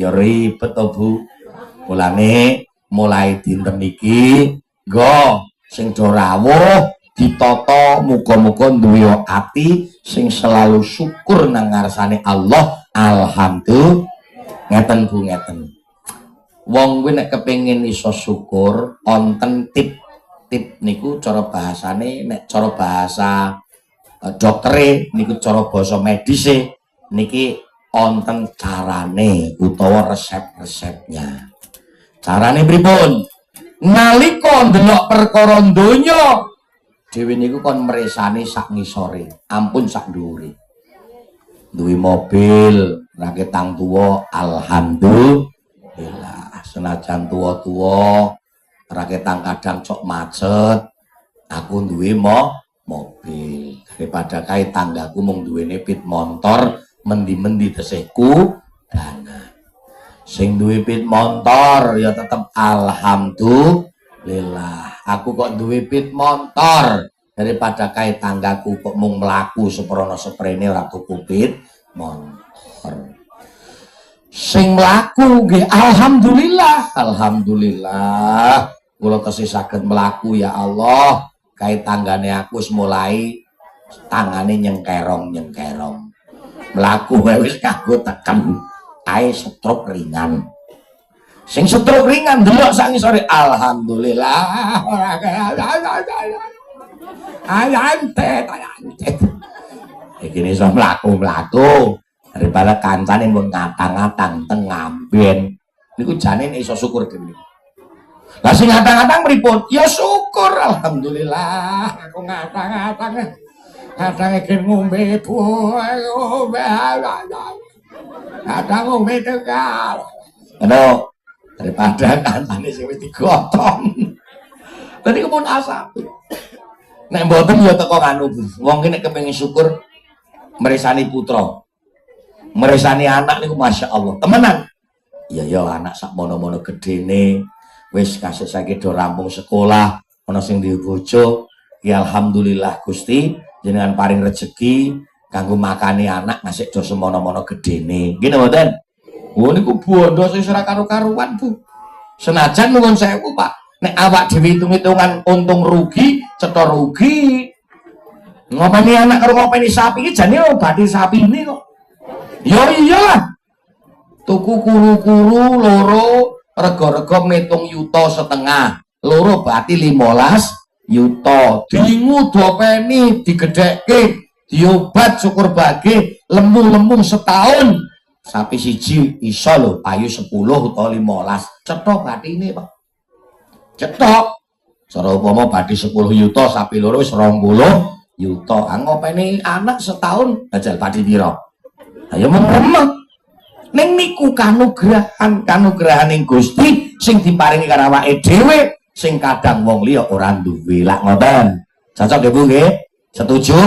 Ya ribet to, Bu. Mulane mulai dinten iki nggo sing do rawuh ditata muga-muga duwe ati sing selalu syukur nang ngarsane Allah. Alhamdulillah. Ngeten Bu, ngeten. Wong kuwi nek kepengin iso syukur wonten tip niku cara bahasane, nek cara bahasa doktere niku cara basa medise niki wonten carane utawa resep-resepnya. Carane pripun? Nalika ndelok perkara donya dhewe niku kon mresani sak ngisore, ampun sak dhuwure. Duwe mobil, raketang tuwa, alhamdulillah. Senajan tuwa-tuwa, raketang kadang cok macet, aku duwe mobil. Daripada kae tanggaku mung duwene pit motor, mendi-mendi tesihku dana. Sing duwe pit motor ya tetep alhamdulillah. Aku kok duwe pit motor, daripada kae tanggaku kok mung mlaku seprono seprene ora tuku pit motor. Sing mlaku nggih alhamdulillah, alhamdulillah. Kula tesih saged mlaku ya Allah. Kae tanggane aku wis mulai tangane nyengkerong mlaku wis kanggo teken ae stroke ringan. Sing stroke ringan delok sak ngisore alhamdulillah. Ayante iki iso mlaku daripada kancane mun ngatang-ngatang teng ngamben niku jane iso syukur dhewe. Lah sing ngatang-ngatang pripun? Ya syukur alhamdulillah aku ngatang-ngatang. Kadang iki ngombe kadang ngombe tegal. Ngono daripada kancane sing wis digotong. Tadi kepun asap. Nek mboten ya teko kanu. Wong ki nek kepengin syukur meresani putra. Meresani anak niku Masya Allah temenan. Iya ya anak sak mono-mono gedene wis kasih saiki do rampung sekolah ana sing duwe bojo ya alhamdulillah Gusti jenengan paring rezeki kanggo makani anak ngasih do semono-mono gedene nggih mboten. Oh niku bondo sing ora karo-karuan Bu. Senajan nuwun sewu Pak nek awak dhewe hitung-hitungan untung rugi cetha rugi ngopeni anak karo ngopeni sapi iki jane obati sapi ini kok. Ya iyalah. Tuku kuru-kuru loro rega-rega metung yuta setengah. Loro berarti 15 yuta. Dingu dopeni digedhekke, diobat syukur bage, lembung-lembung setahun. Sapi siji iso lho payu 10 utawa 15. Cetok batine, Pak. Cetok. Cara upama bathi 10 yuta, sapi loro wis 20 yuta. Ngopeni anak setahun ajal bathi pira? Ayo memang ning niku kanugrahaning Gusti sing diparingi karo awake dhewe sing kadang wong liya ora duwe. Lak ngoten. Cocok nggih Bu nggih? Setuju?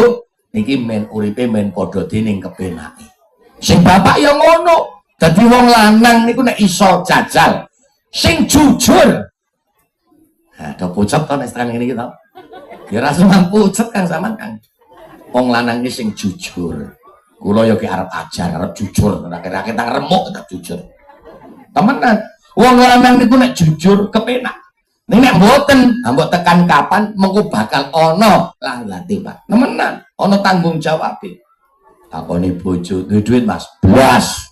Niki men uripe men padha dening kepenake. Sing bapak ya ngono. Dadi wong lanang niku nek iso jajal sing jujur. Ha, do pucet to nek tekan ngene iki to. Ya ora semampu pucet Kang sampean Kang. Wong lanang iki sing jujur. Kula yo ki arep ajar, arep jujur, rakyat tang remuk tak jujur. Temenan, wong lanang niku nek jujur kepenak. Nek mboten, mbok tekan kapan mengko bakal ana langate, Pak. Temenan, ana tanggung jawab. takoni bojo duwe duit Mas blas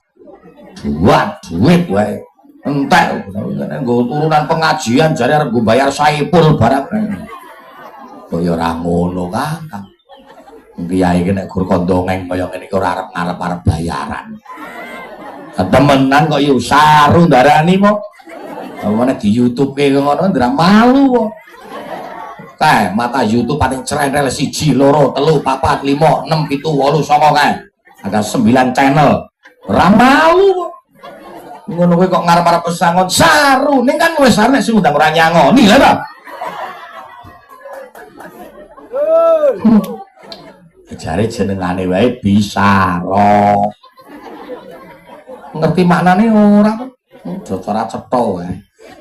buat duit wae entek nggo turunan pengajian jare arep nggo bayar saipul barang kok ya ora ngono Kang kiai iki nek gur kondongeng kaya ngene iki ora arep-arep bayaran temenan kok yo saru darani mo mana di YouTube kayak ngono ndra malu kok kae mata YouTube paling cerendel 1 2 3 4 5 6 7 8 9 kae ada 9 channel ora malu kok ngono kowe kok ngarep-arep pesangon saru ning kan wis arek sing undang ora nyangoni lha ta jare jenengane wae Bisaro ngerti maknane ora ora cetha wae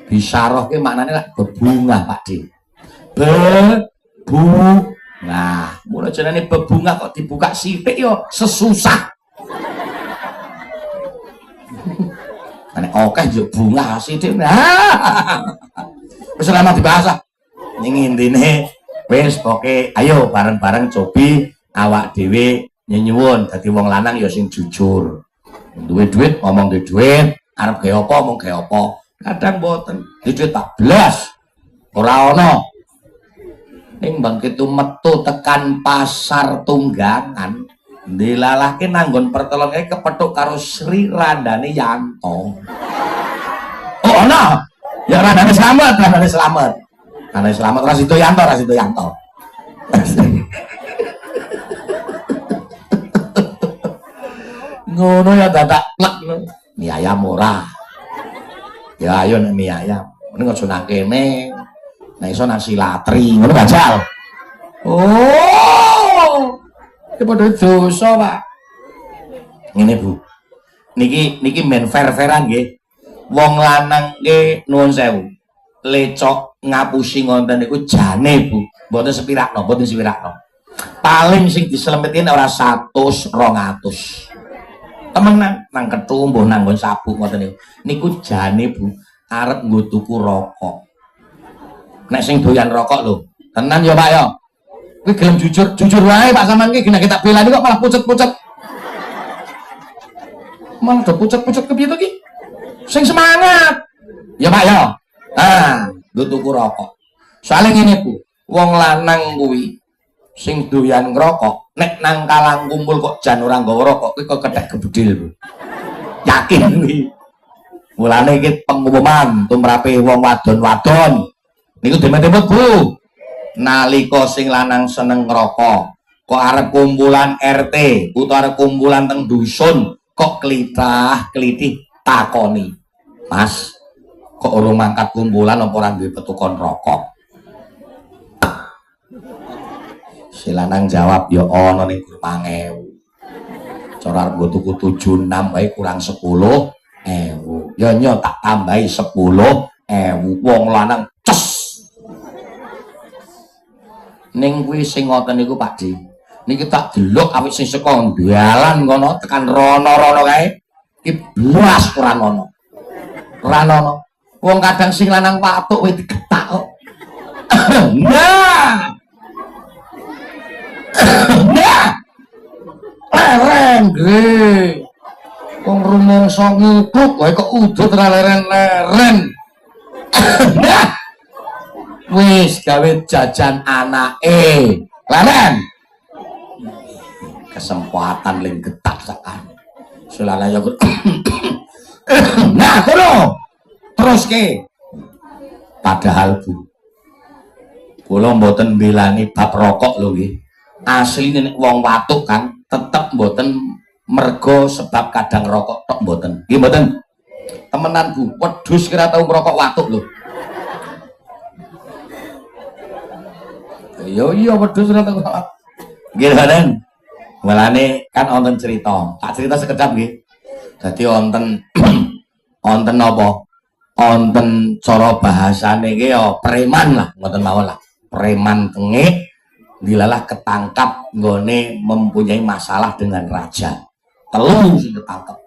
Bisaro ki maknane lak bebungah Pakde nah mulai jenenge bebungah kok dibuka sithik yo sesusah nek akeh yo bunga sithik wis lama dibahas ning intine wis pokoke ayo bareng-bareng cobi awak dhewe nyuwun dadi wong lanang ya sing jujur duwe duit ngomong duwe duit arep gawe apa ngomong gawe apa kadang mboten duit 14 ora ana ning bangkitu metu tekan pasar Tunggangan dilalahke nanggon pertolonge kepethuk karo Sri Randane Yanto oh ana ya Randane Slamet ora Sido Yanto ngono ya dadak plek mie ayam ora ya ayo nek mie ayam ning aja nang kene nek iso nang Silatri ngono bajal oh iki padha dosa Pak ngene Bu niki men fair-fairan nggih wong lanang nggih nuwun sewu lecok ngapusi ngonten niku jane Bu mboten sepirakno paling sing diselemetin ora 100 200 temenan nang kethu mbuh nanggon sabuk ngoten niku jane Bu arep nggo tuku rokok nek sing doyan rokok lho tenan ya Pak ya kuwi gelem jujur wae Pak sampean iki gena kita belani kok malah pucet-pucet malah do pucet-pucet kepiye to ki sing semangat ya Pak ya nggo tuku rokok soalnya ngene Bu wong lanang kuwi sing doyan ngrokok nek nang kalang kumpul kok jan ora nggawa rokok kuwi kok kethek gebedil Bu yakin kuwi mulane iki pengumuman tumrape wong wadon-wadon niku demet-demet Bu nalika sing lanang seneng ngrokok kok arep kumpulan RT utawa arep kumpulan teng dusun kok klitih takoni Mas kok urung mangkat kumpulan apa ora duwe petukon rokok si lanang jawab ya ana ning 5.000 cara arep nggo tuku 76 wae kurang 10.000 ya nyo tak tambahi 10.000 wong lanang ces ning kuwi sing ngoten niku Pakde niki tak delok awit sing saka dalan kono tekan rono-rono kae iki blas ora ono wong kadang sing lanang patuk wis digetak kok nah leren gede wong rumangsa ngukluk wae kok udut ra leren-leren wis gawe jajan anake leren kesempatan ling getak sakan selana ya nah kono terus ke padahal Bu kula mboten mbelani bab rokok lho nggih asline nek wong watuk kan tetep mboten mergo sebab kadang rokok tok mboten nggih mboten temenan Bu wedhus kira tau ngrokok watuk lho iya wedhus ora tau nggih mboten mulane kan wonten cerita tak cerita sekedap nggih dadi wonten wonten apa wonten cara bahasane iki ya preman lah ngoten mawon lah preman tengik dilalah ketangkap nggone mempunyai masalah dengan raja telu sing ketangkep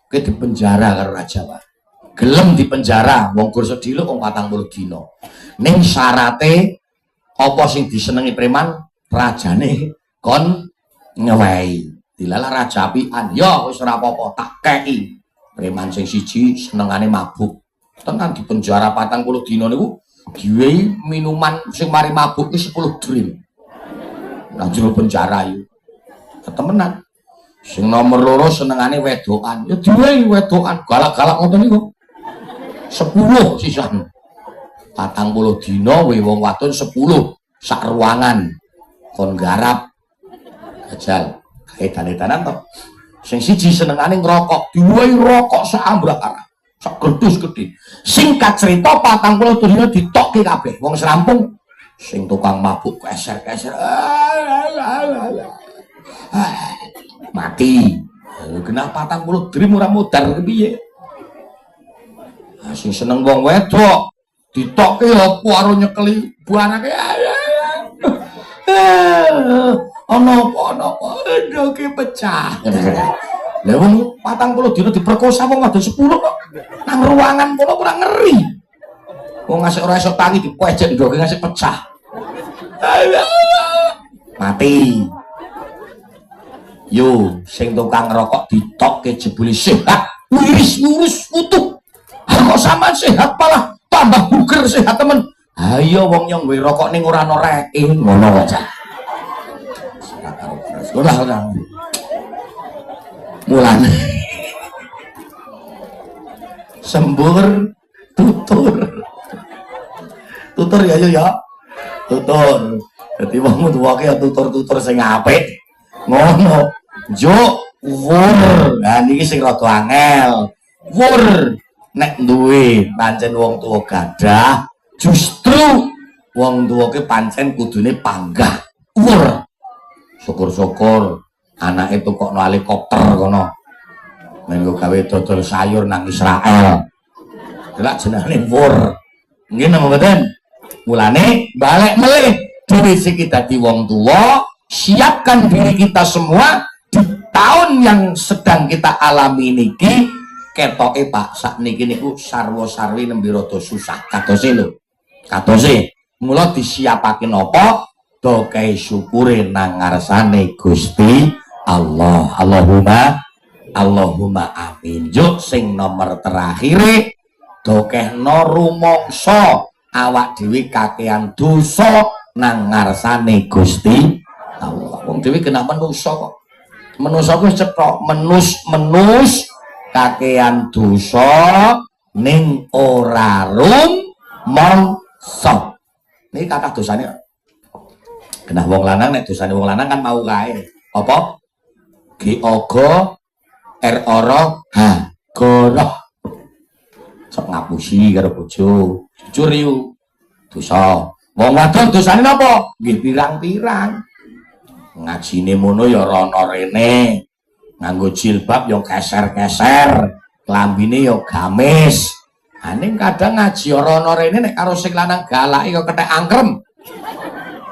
ke dipenjara karo raja Pak gelem dipenjara wong gur sediluk wong 40 dina ning syarate apa sing disenengi preman rajane kon ngewehi dilalah raja apian ya wis ora apa-apa tak kei preman sing siji senengane mabuk tenan di penjara 40 dina niku diwehi minuman sing mari mabuk ki 10 drink nang jero penjara iki temenan sing nomor loro senengane wedokan ya diwehi wedokan galak-galak ngoten niku 10 sisan 40 dina we wong wadon 10 sak ruangan kon garap ajal edan-edanan to sing siji senengane ngrokok diwehi rokok sak ambrak-ambrak sak gedus gedhe singkat cerita 40 dina ditokke kabeh wong serampung sing tukang mabuk keser-keser mati kena 40 drim ora modar piye sing seneng wong wedok ditokke apa karo nyekeli buanake ana apa ndoke pecah lha wong 40 dina diperkosa wong wadon 10 kok nang ruangan kono ora ngeri wong ngasih ora iso tangi dipecek ndoke ngasih pecah mati yo sing tukang rokok ditokke jebule sehat lurus utuh kok sampean sehat malah tambah buger sehat temen ayo wong yang nggawe rokok ning ora ana reke ngono aja ora mulane sembur tutur ya yo ya tutur dadi wong tuwa ki tutur sing apik ngono juk wur nah niki sing rada angel wur nek duwe pancen wong tuwa gadah justru wong tuwa ki pancen kudune panggah wur syukur-syukur anake tukokno helikopter kono mengko gawe dodol sayur nang Israel delak jenenge wur nggih napa mboten mulane balik melih dhewe sing dadi wong tuwa siapkan diri kita semua di tahun yang sedang kita alami niki ketoke Pak sakniki niku sarwa-sarwi nembe rada susah katose lho katose mula disiapake napa do kae syukure nang ngarsane Gusti Allah Allahumma amin juk sing nomor terakhir do kehno rumangsa awak dhewe kakean dosa nang ngarsane Gusti Allah wong dhewe kena menungso kok menungso ku cetok menus kakean dosa ning ora rumangsa niki kathah dosane kena wong lanang nek dosane wong lanang kan mau kae apa G-ogo R-oro H-goro sok ngapusi karo bojo jujur yu dosa wong wadon dosane napa nggih pirang-pirang ngajine mono ya rono rene nganggo jilbab ya keser-keser klambine ya gamis aning kadang ngaji ora ana rene nek karo sing lanang galake kok kethek angkrem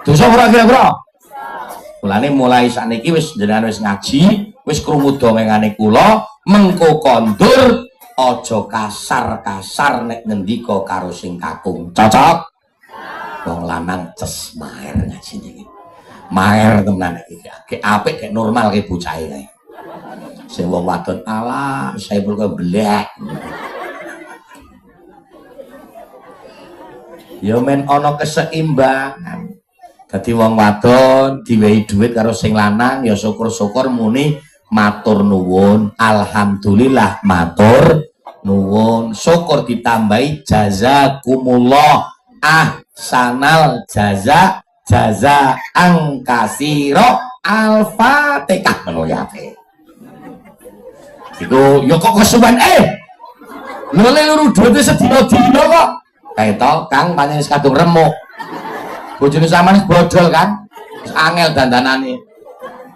dosa ora kira-kira mulane mulai sakniki wis jenengan wis ngaji wis krungu dongengane kula mengko kondur aja kasar-kasar nek ngendika karo sing kakung cocok wong lanang ces maer ngajine iki maer tenan iki apik gek normal ke bocahe kae sing wong wadon ala saya perlu blek ya men ana keseimbangan dadi wong wadon diwehi dhuwit karo sing lanang ya syukur-syukur muni matur nuwun alhamdulillah matur nuwun syukur ditambahi jazakumullah ahsanal jaza angkasiro al-fatihah ngono ya iku ya kok kesuwen luru dhuwite sedina-dina kok to Kang pancen wis kadung remuk bojone sampean bodol kan angel dandanane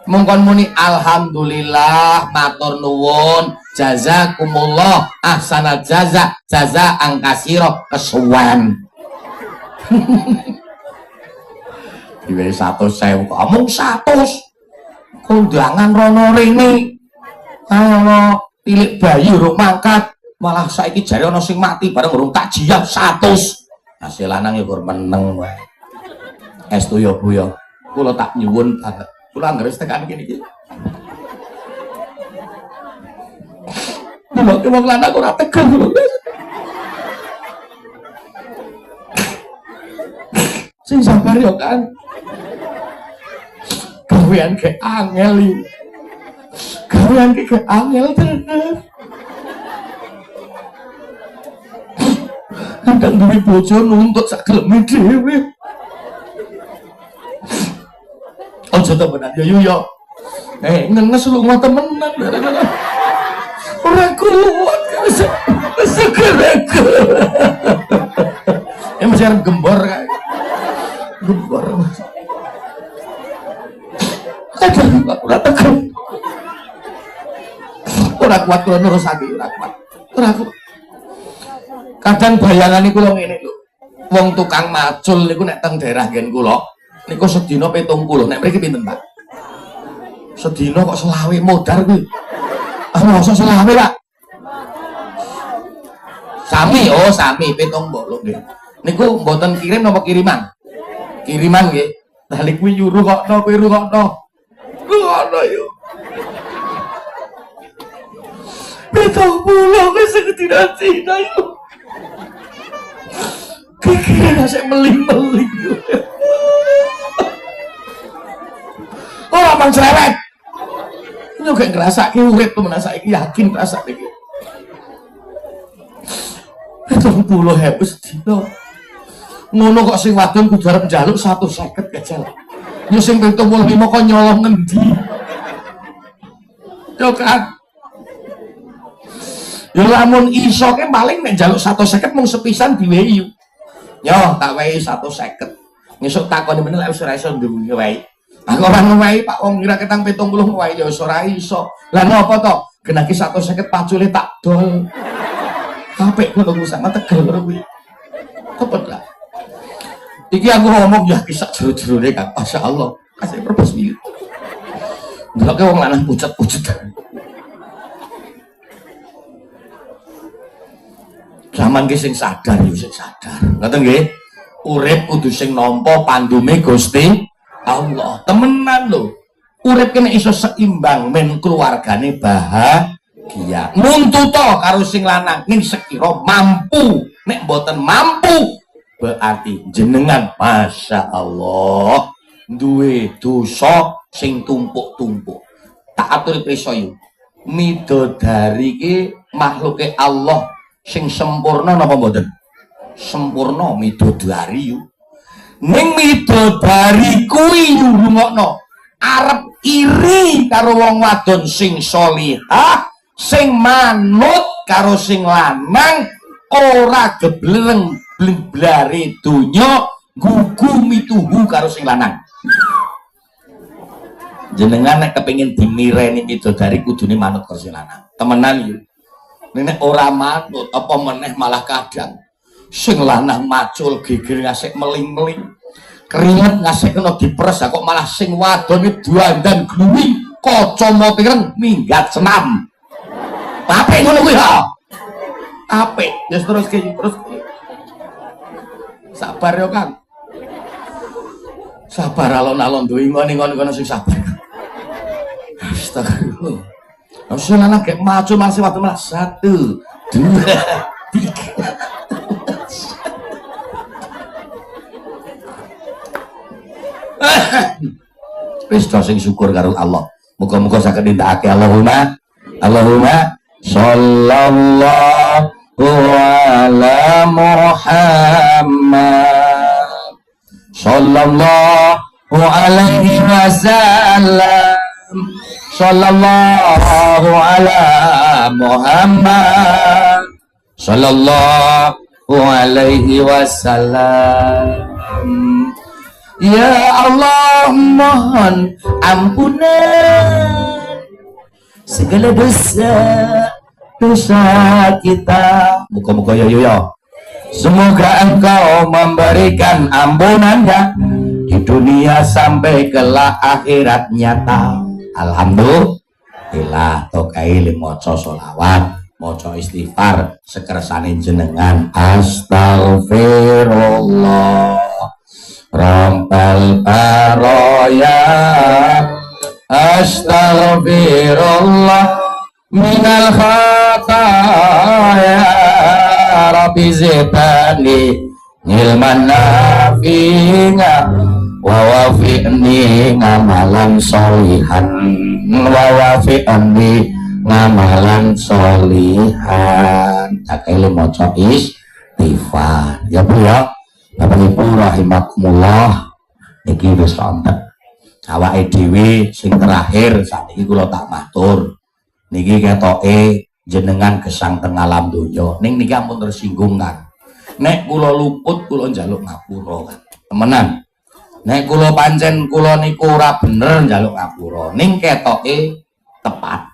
mongkon muni alhamdulillah matur nuwun jazakumullah ahsanal jaza angkasiro kesuwen diwehi 100.000 omong 100 kondangan rono rene ana tilik bayi urung mangkat malah saiki jare ana sing mati bareng urung takjiah 100 hasil lanang ya kur meneng wae estu ya Bu ya kula tak nyuwun banget kula anggere tekan kene iki Kula ki wong lanang ora tegel. Sing sabar ya kan. Gawean ke angel iki. Gawean ke angel tenan. Kadang duwe bojo nuntut sak geleme dhewe. Aja temenan yo yo. Ngenes lunga temenan. Ora kuat wis gerek. Mesti arep gembor kae. Gembor. Ora tekan. Ora kuat kula nerusake, ora kuat. Ora kuat. Kadang bayangane kula ngene lho. Wong tukang macul niku nek teng daerah nggen kula niku sedina 70. Nek mriki pinten, Pak? Sedina kok selawe modar kuwi. Ah, mosok selawe, Pak? Sami, oh sami 70 nggih. Niku mboten kirim napa kiriman? Kiriman nggih. Lah niku nyuruh kokno kowe rungokno. Rungokno yo. 70 wis sedina-dina yo. Kira saya meling-meling. Oh, abang cerewet. Ini gak ngerasa urip temen saiki yakin ngerasa iki. 70 sedina. Ngono kok sing wadon kudu arep njaluk 150 gajal. Yo sing 75 kok nyolong ngendi? Yo kan. Yo lamun iso ke paling nek njaluk 150 mung sepisan diwehi. Yo tak wehi 150. Ngesuk takoni meneh lek wis ora iso ndungu wae. Aku ora ngewehi Pak wong kira ketang 70 wae ya wis ora iso. Lah napa to? Genaki 150 pacule tak dol. Apik ngono ku sak tegel ngono kuwi. Cepet lah. Iki aku ngomong ya kisah jero-jerone Kang. Masyaallah. Kasih purpose iki. Ndelok wong lanang pucet-pucet. Zaman ki sing sadar yo sing sadar. Ngoten nggih. Urip kudu sing nampa pandume Gusti Allah. Temenan lho. Urip kene iso seimbang men keluargane bahagia. Nuntuto karo sing lanang ning sekira mampu. Nek mboten mampu berarti jenengan Masya Allah duwe dosa sing tumpuk-tumpuk. Tak atur prisa yo. Midodari ki makhluke Allah sing sempurna napa mboten? Sempurna midodari yo. Ning midodari kuwi rungokno arep iri karo wong wadon sing sholihah, sing manut karo sing lanang, ora gebleng blare donya gugu mituhu karo sing lanang. Jenengan nek kepengin dimireni midodari kudune manut karo sing lanang. Temenan yo. Nek ora manut apa meneh malah kadang sing lanang macul geger ngasih meling-meling. Keringet ngasih kena diperes kok malah sing wadone duandan gluwi kacamata ireng minggat senam. Apik ngono kuwi ha. Apik. Wis terus terus. Sabar yo Kang. Sabar alon-alon duwe ngono sing sabar. Astagfirullah. Sing lanang gek macul masih waktu malah 1 2 3. Wis sing syukur karo Allah. Muga-muga saged nindakake Allahumma sallallahu ala Muhammad sallallahu alaihi wasallam sallallahu ala Muhammad sallallahu alaihi wasallam. Ya Allah, mohon ampunan segala dosa kita. Muka-muka yo. Semoga Engkau memberikan ampunannya di dunia sampai kelak akhirat nyata. Alhamdulillah. Tokai moco sholawat, moco istighfar sekersane jenengan. Astagfirullah Rabbal baraya, astaghfirullah minal khataya ya Rabbi zidni ilman nafi'a wa wafi'ni ngamalan solihan wa wafi'ni ngamalan solihan. Tak kali maca istighfar ya Bu ya. Bapak Ibu rahimakumullah, niki wis wonten awake dhewe sing terakhir sakniki kula tak matur niki ketoke jenengan gesang teng alam donya ning niki ampun tersinggung kan. Nek kula luput kula njaluk ngapura kan temenan. Nek kula pancen kula niku ora bener njaluk ngapura ning ketoke tepat.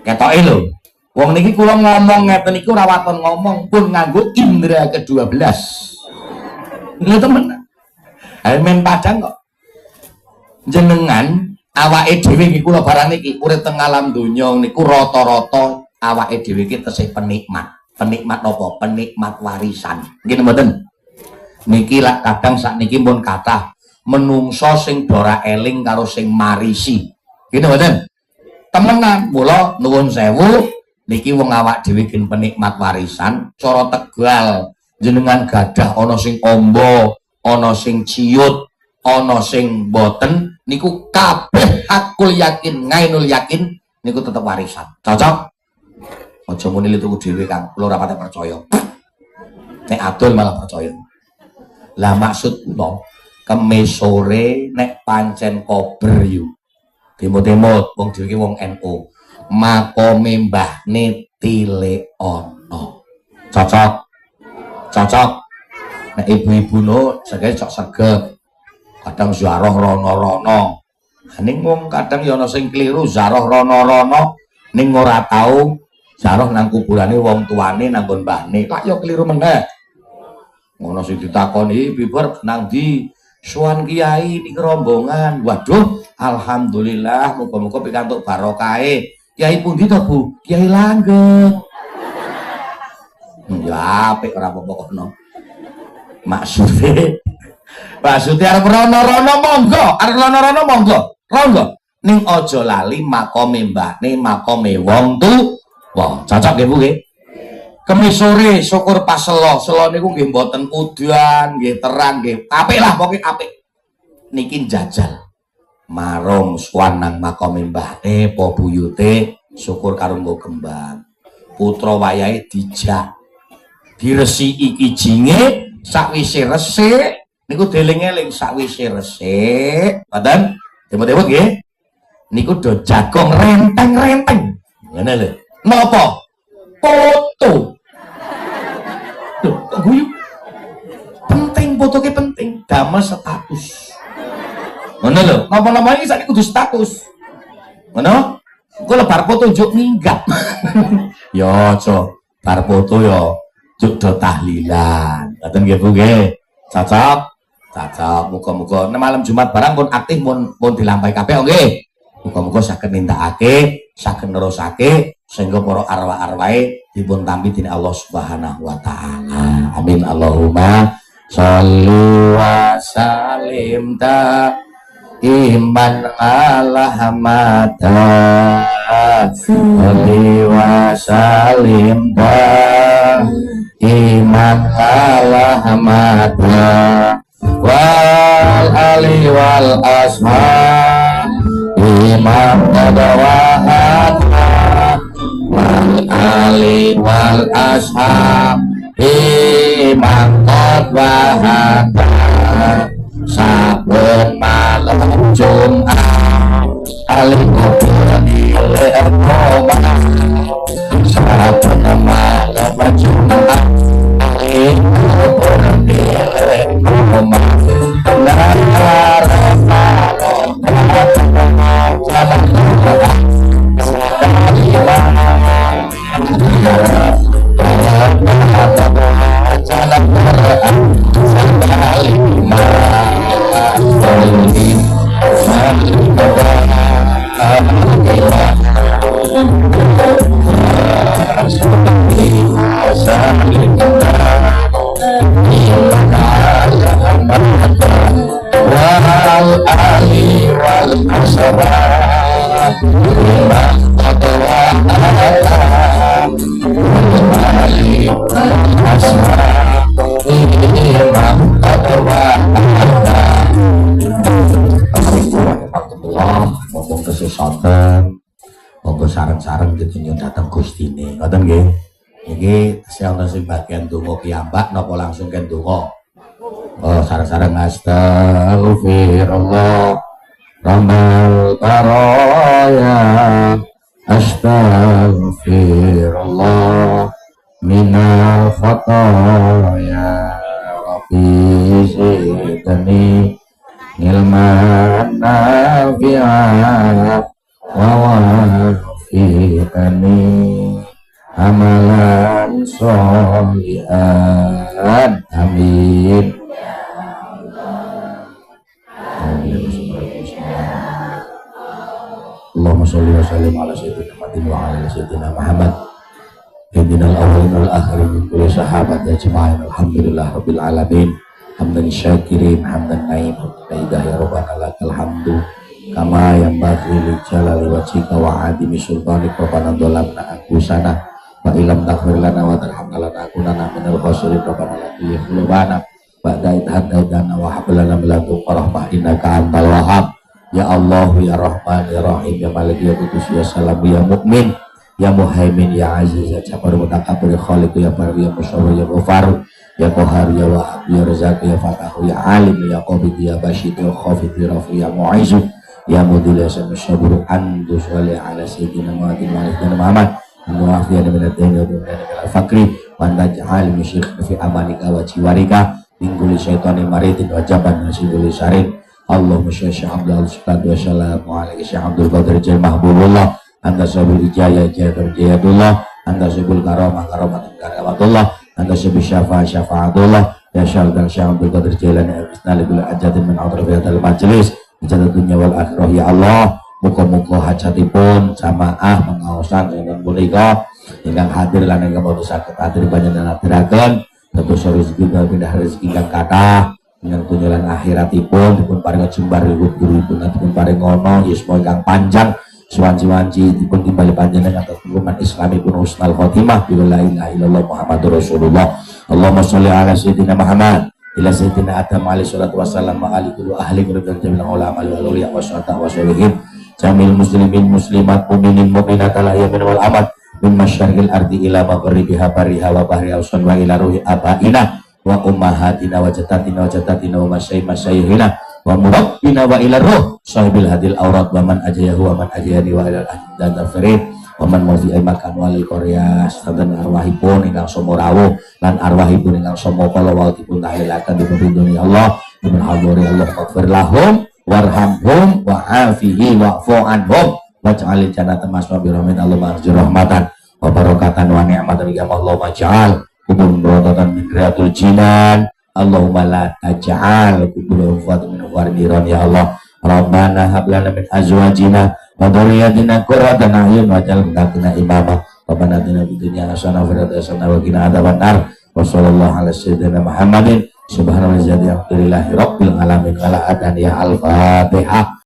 Ketoke lho wong niki kula ngomong ngeten niku ora waton ngomong pun nganggo indra ke-12. Lho temenan. Ae men padang kok. Jenengan awake dhewe iki kula barang niki urip teng alam donya niku rata-rata awake dhewe iki tesih penikmat. Penikmat apa? Penikmat warisan. Nggih mboten? Niki lak kadang sakniki pun kathah menungso sing dora eling karo sing marisi. Nggih mboten? Temenan, mula nuwun sewu niki wong awak dhewe gen penikmat warisan cara Tegal jenengan gadah ana sing amba, ana sing ciut, ana sing boten niku kabeh hakul yakin ngainul yakin niku tetep warisan. Cocok? Aja muni tuku dhewe Kang, kula ora pati percaya. Nek adol malah percaya. Lah maksud kula kemis sore nek pancen kober yu. Timut-timut wong dhewe iki wong NU. Makome mbahne tile ana. Cocok? Cocok. Nek ibu-ibu no segene cocok segep. Kadang ziarah rono-rono. Ning wong kadang ya ana sing kliru ziarah rono-rono ning ora tau ziarah nang kuburane wong tuane nang nggon mbahne. Lak ya kliru meneh. Ngono sing ditakoni bibar nang ndi? Suwan kiai niki rombongan. Waduh, alhamdulillah muga-muga pikantuk barokahe. Kiai pundi to, Bu? Kiai Langgeng. Ya apik ora apa-apa kono. Maksude arep rono-rono monggo, arep rono-rono monggo. Ronggo. Ning aja lali makome mbahne, makome wong tuwa. Cocok nggih Bu nggih? Kemis sore syukur pas selo niku nggih mboten udan, nggih terang nggih. Apik lah pokoke apik. Niki jajal. Marung suwan nang makome mbahne, po buyute syukur karo nggo kembang. Putra wayahe dijak. Diresiki kijinge sakwise resik niku deling-eling sakwise resik badan temut-temut nggih niku do jagong renteng-renteng ngene lho napa foto lho kok guyu penting foto ki penting damel status ngono lho napa-napa iki sak kudu status ngono kok lebar foto njuk minggat ya aja bar foto ya juk do tahlilan. Ngoten nggih Bu nggih. Cocok. Cocok. Muga-muga nek malam Jumat barang pun aktif pun dilampahi kabeh nggih. Muga-muga saged nindakake, saged nerusake sehingga para arwah-arwahe dipun tampi dening Allah Subhanahu wa taala. Amin Allahumma sholli wa sallim ta iman ala hamada sholli wa sallim ta iman ala hamada wal ali wal ashab imam tadawahad wal ali wal ashab imam tadawahad sabun malam Jumat ali kubani le'erkomah sabun malam Jumat ali kubani le'erkomah nakara malam jalan jalan niki saya sing bagian donga piyambak napa langsung kan donga. Oh sareng-sareng astaghfirullah rabbal baraya astaghfirullah minal khataya rabbi zidni ilman nafi'a wa wafiqani amalan sholihan amin. Allahumma sholli wa sallim ala sayyidina Muhammadin wa ala sayyidina Muhammad sayyidinal awwalin wal akhirin min kulli sahabat ajma'in alhamdulillah rabbil alamin hamdan syakirin hamdan naim hamdan ya rabbana lakal hamdu kama yang bagi li jalali wajhika wa adimi sultanik rabbana dolamna anfusana wa ilam taghfir lana wa tarhamna lanakunanna minal khasirin rabbana la tuzigh qulubana ba'da idh hadaytana wa hab lana min ladunka rahmah innaka antal wahhab. Ya Allah, ya Rahman, ya Rahim, ya Malik, ya Qudus, ya Salam, ya Mukmin, ya Muhaimin, ya Aziz, ya Jabbar, Mutakabir, ya Khaliq, ya Baru, ya Musawwir, ya Ghafar, ya Qahar, ya Wahab, ya Razak, ya Fatahu, ya Alim, ya Qabid, ya Bashid, ya Khafid, ya Rafi, ya Mu'izz, ya Mudil, ya Sami Syabur, Andu Sholli ala Sayyidina Muhammadin wa ala Muhammad, Mu'afiyana min ad-dain wa min al-faqri, wa naj'al min syirk fi amanika wa jiwarika, min kulli syaitanin maridin wa jaban nasidul sarin. Allahumma sholli ala Abdul wassalamu alaihi Syekh Abdul Qadir Jil Mahbubullah anta sabul ijayah jayatullah anta sabul karamah karamatullah anta sabul syafaatullah ya syaldan Syekh Abdul Qadir Jilani al-Isnalibul ajatin min atrafiyatul majlis ijazat dunia wal akhirah ya Allah muka-muka hajatipun jamaah pengawasan dengan punika ingkang hadir lan ingkang boten saged hadir panjenengan aturaken dados rezeki pindah rezeki ingkang kathah dengan tunjulan akhiratipun dipun paring jembar guru-guripun dipun paring ngono yuswa ingkang panjang suwanci-wanci dipun timbali panjenengan atas hukuman islamipun husnul khotimah bi la ilaha illallah Muhammadur Rasulullah. Allahumma sholli ala sayyidina Muhammad ila sayyidina Adam alaihi salatu wassalam wa ali kullu ahli qurban jami'al ulama wal awliya wasyuhada wasyolihin jamil muslimin muslimat mu'minin mu'minat al yamin wal amad min masyarqil ardi ila maghribiha bariha wa bahriha usan wa ila ruhi abaina wa ummahatina wa jatatina wa masyayihina wa murabbina wa ila ruh sahibil hadil aurat wa man ajayahu wa man ajayani wa ila al-ahdan tafirin wa man mafi'ai makan walil korea sadan arwahipun ingkang somo rawuh lan arwahipun ingkang somo kala wawitipun tahlilaken dipun dunya Allah dipun hadiri Allah maghfir lahum warhamhum wa afihi wa'fu anhum waj'alil jannata maswa bi rahmatin Allah marji rahmatan wa barakatan wa ni'matan ya Allah maj'al kubur berototan min riyatul jinan Allahumma la taj'al kubur wafat min warniran ya Allah Rabbana hablana min azwajina wa dhurriyyatina qurratan a'yun waj'al lana imama Rabbana atina fid dunya hasanah wa fil akhirati hasanah wa qina adzabannar wa sallallahu ala sayyidina Muhammadin subhanallahi rabbil alamin wa la adani ya al-fatihah.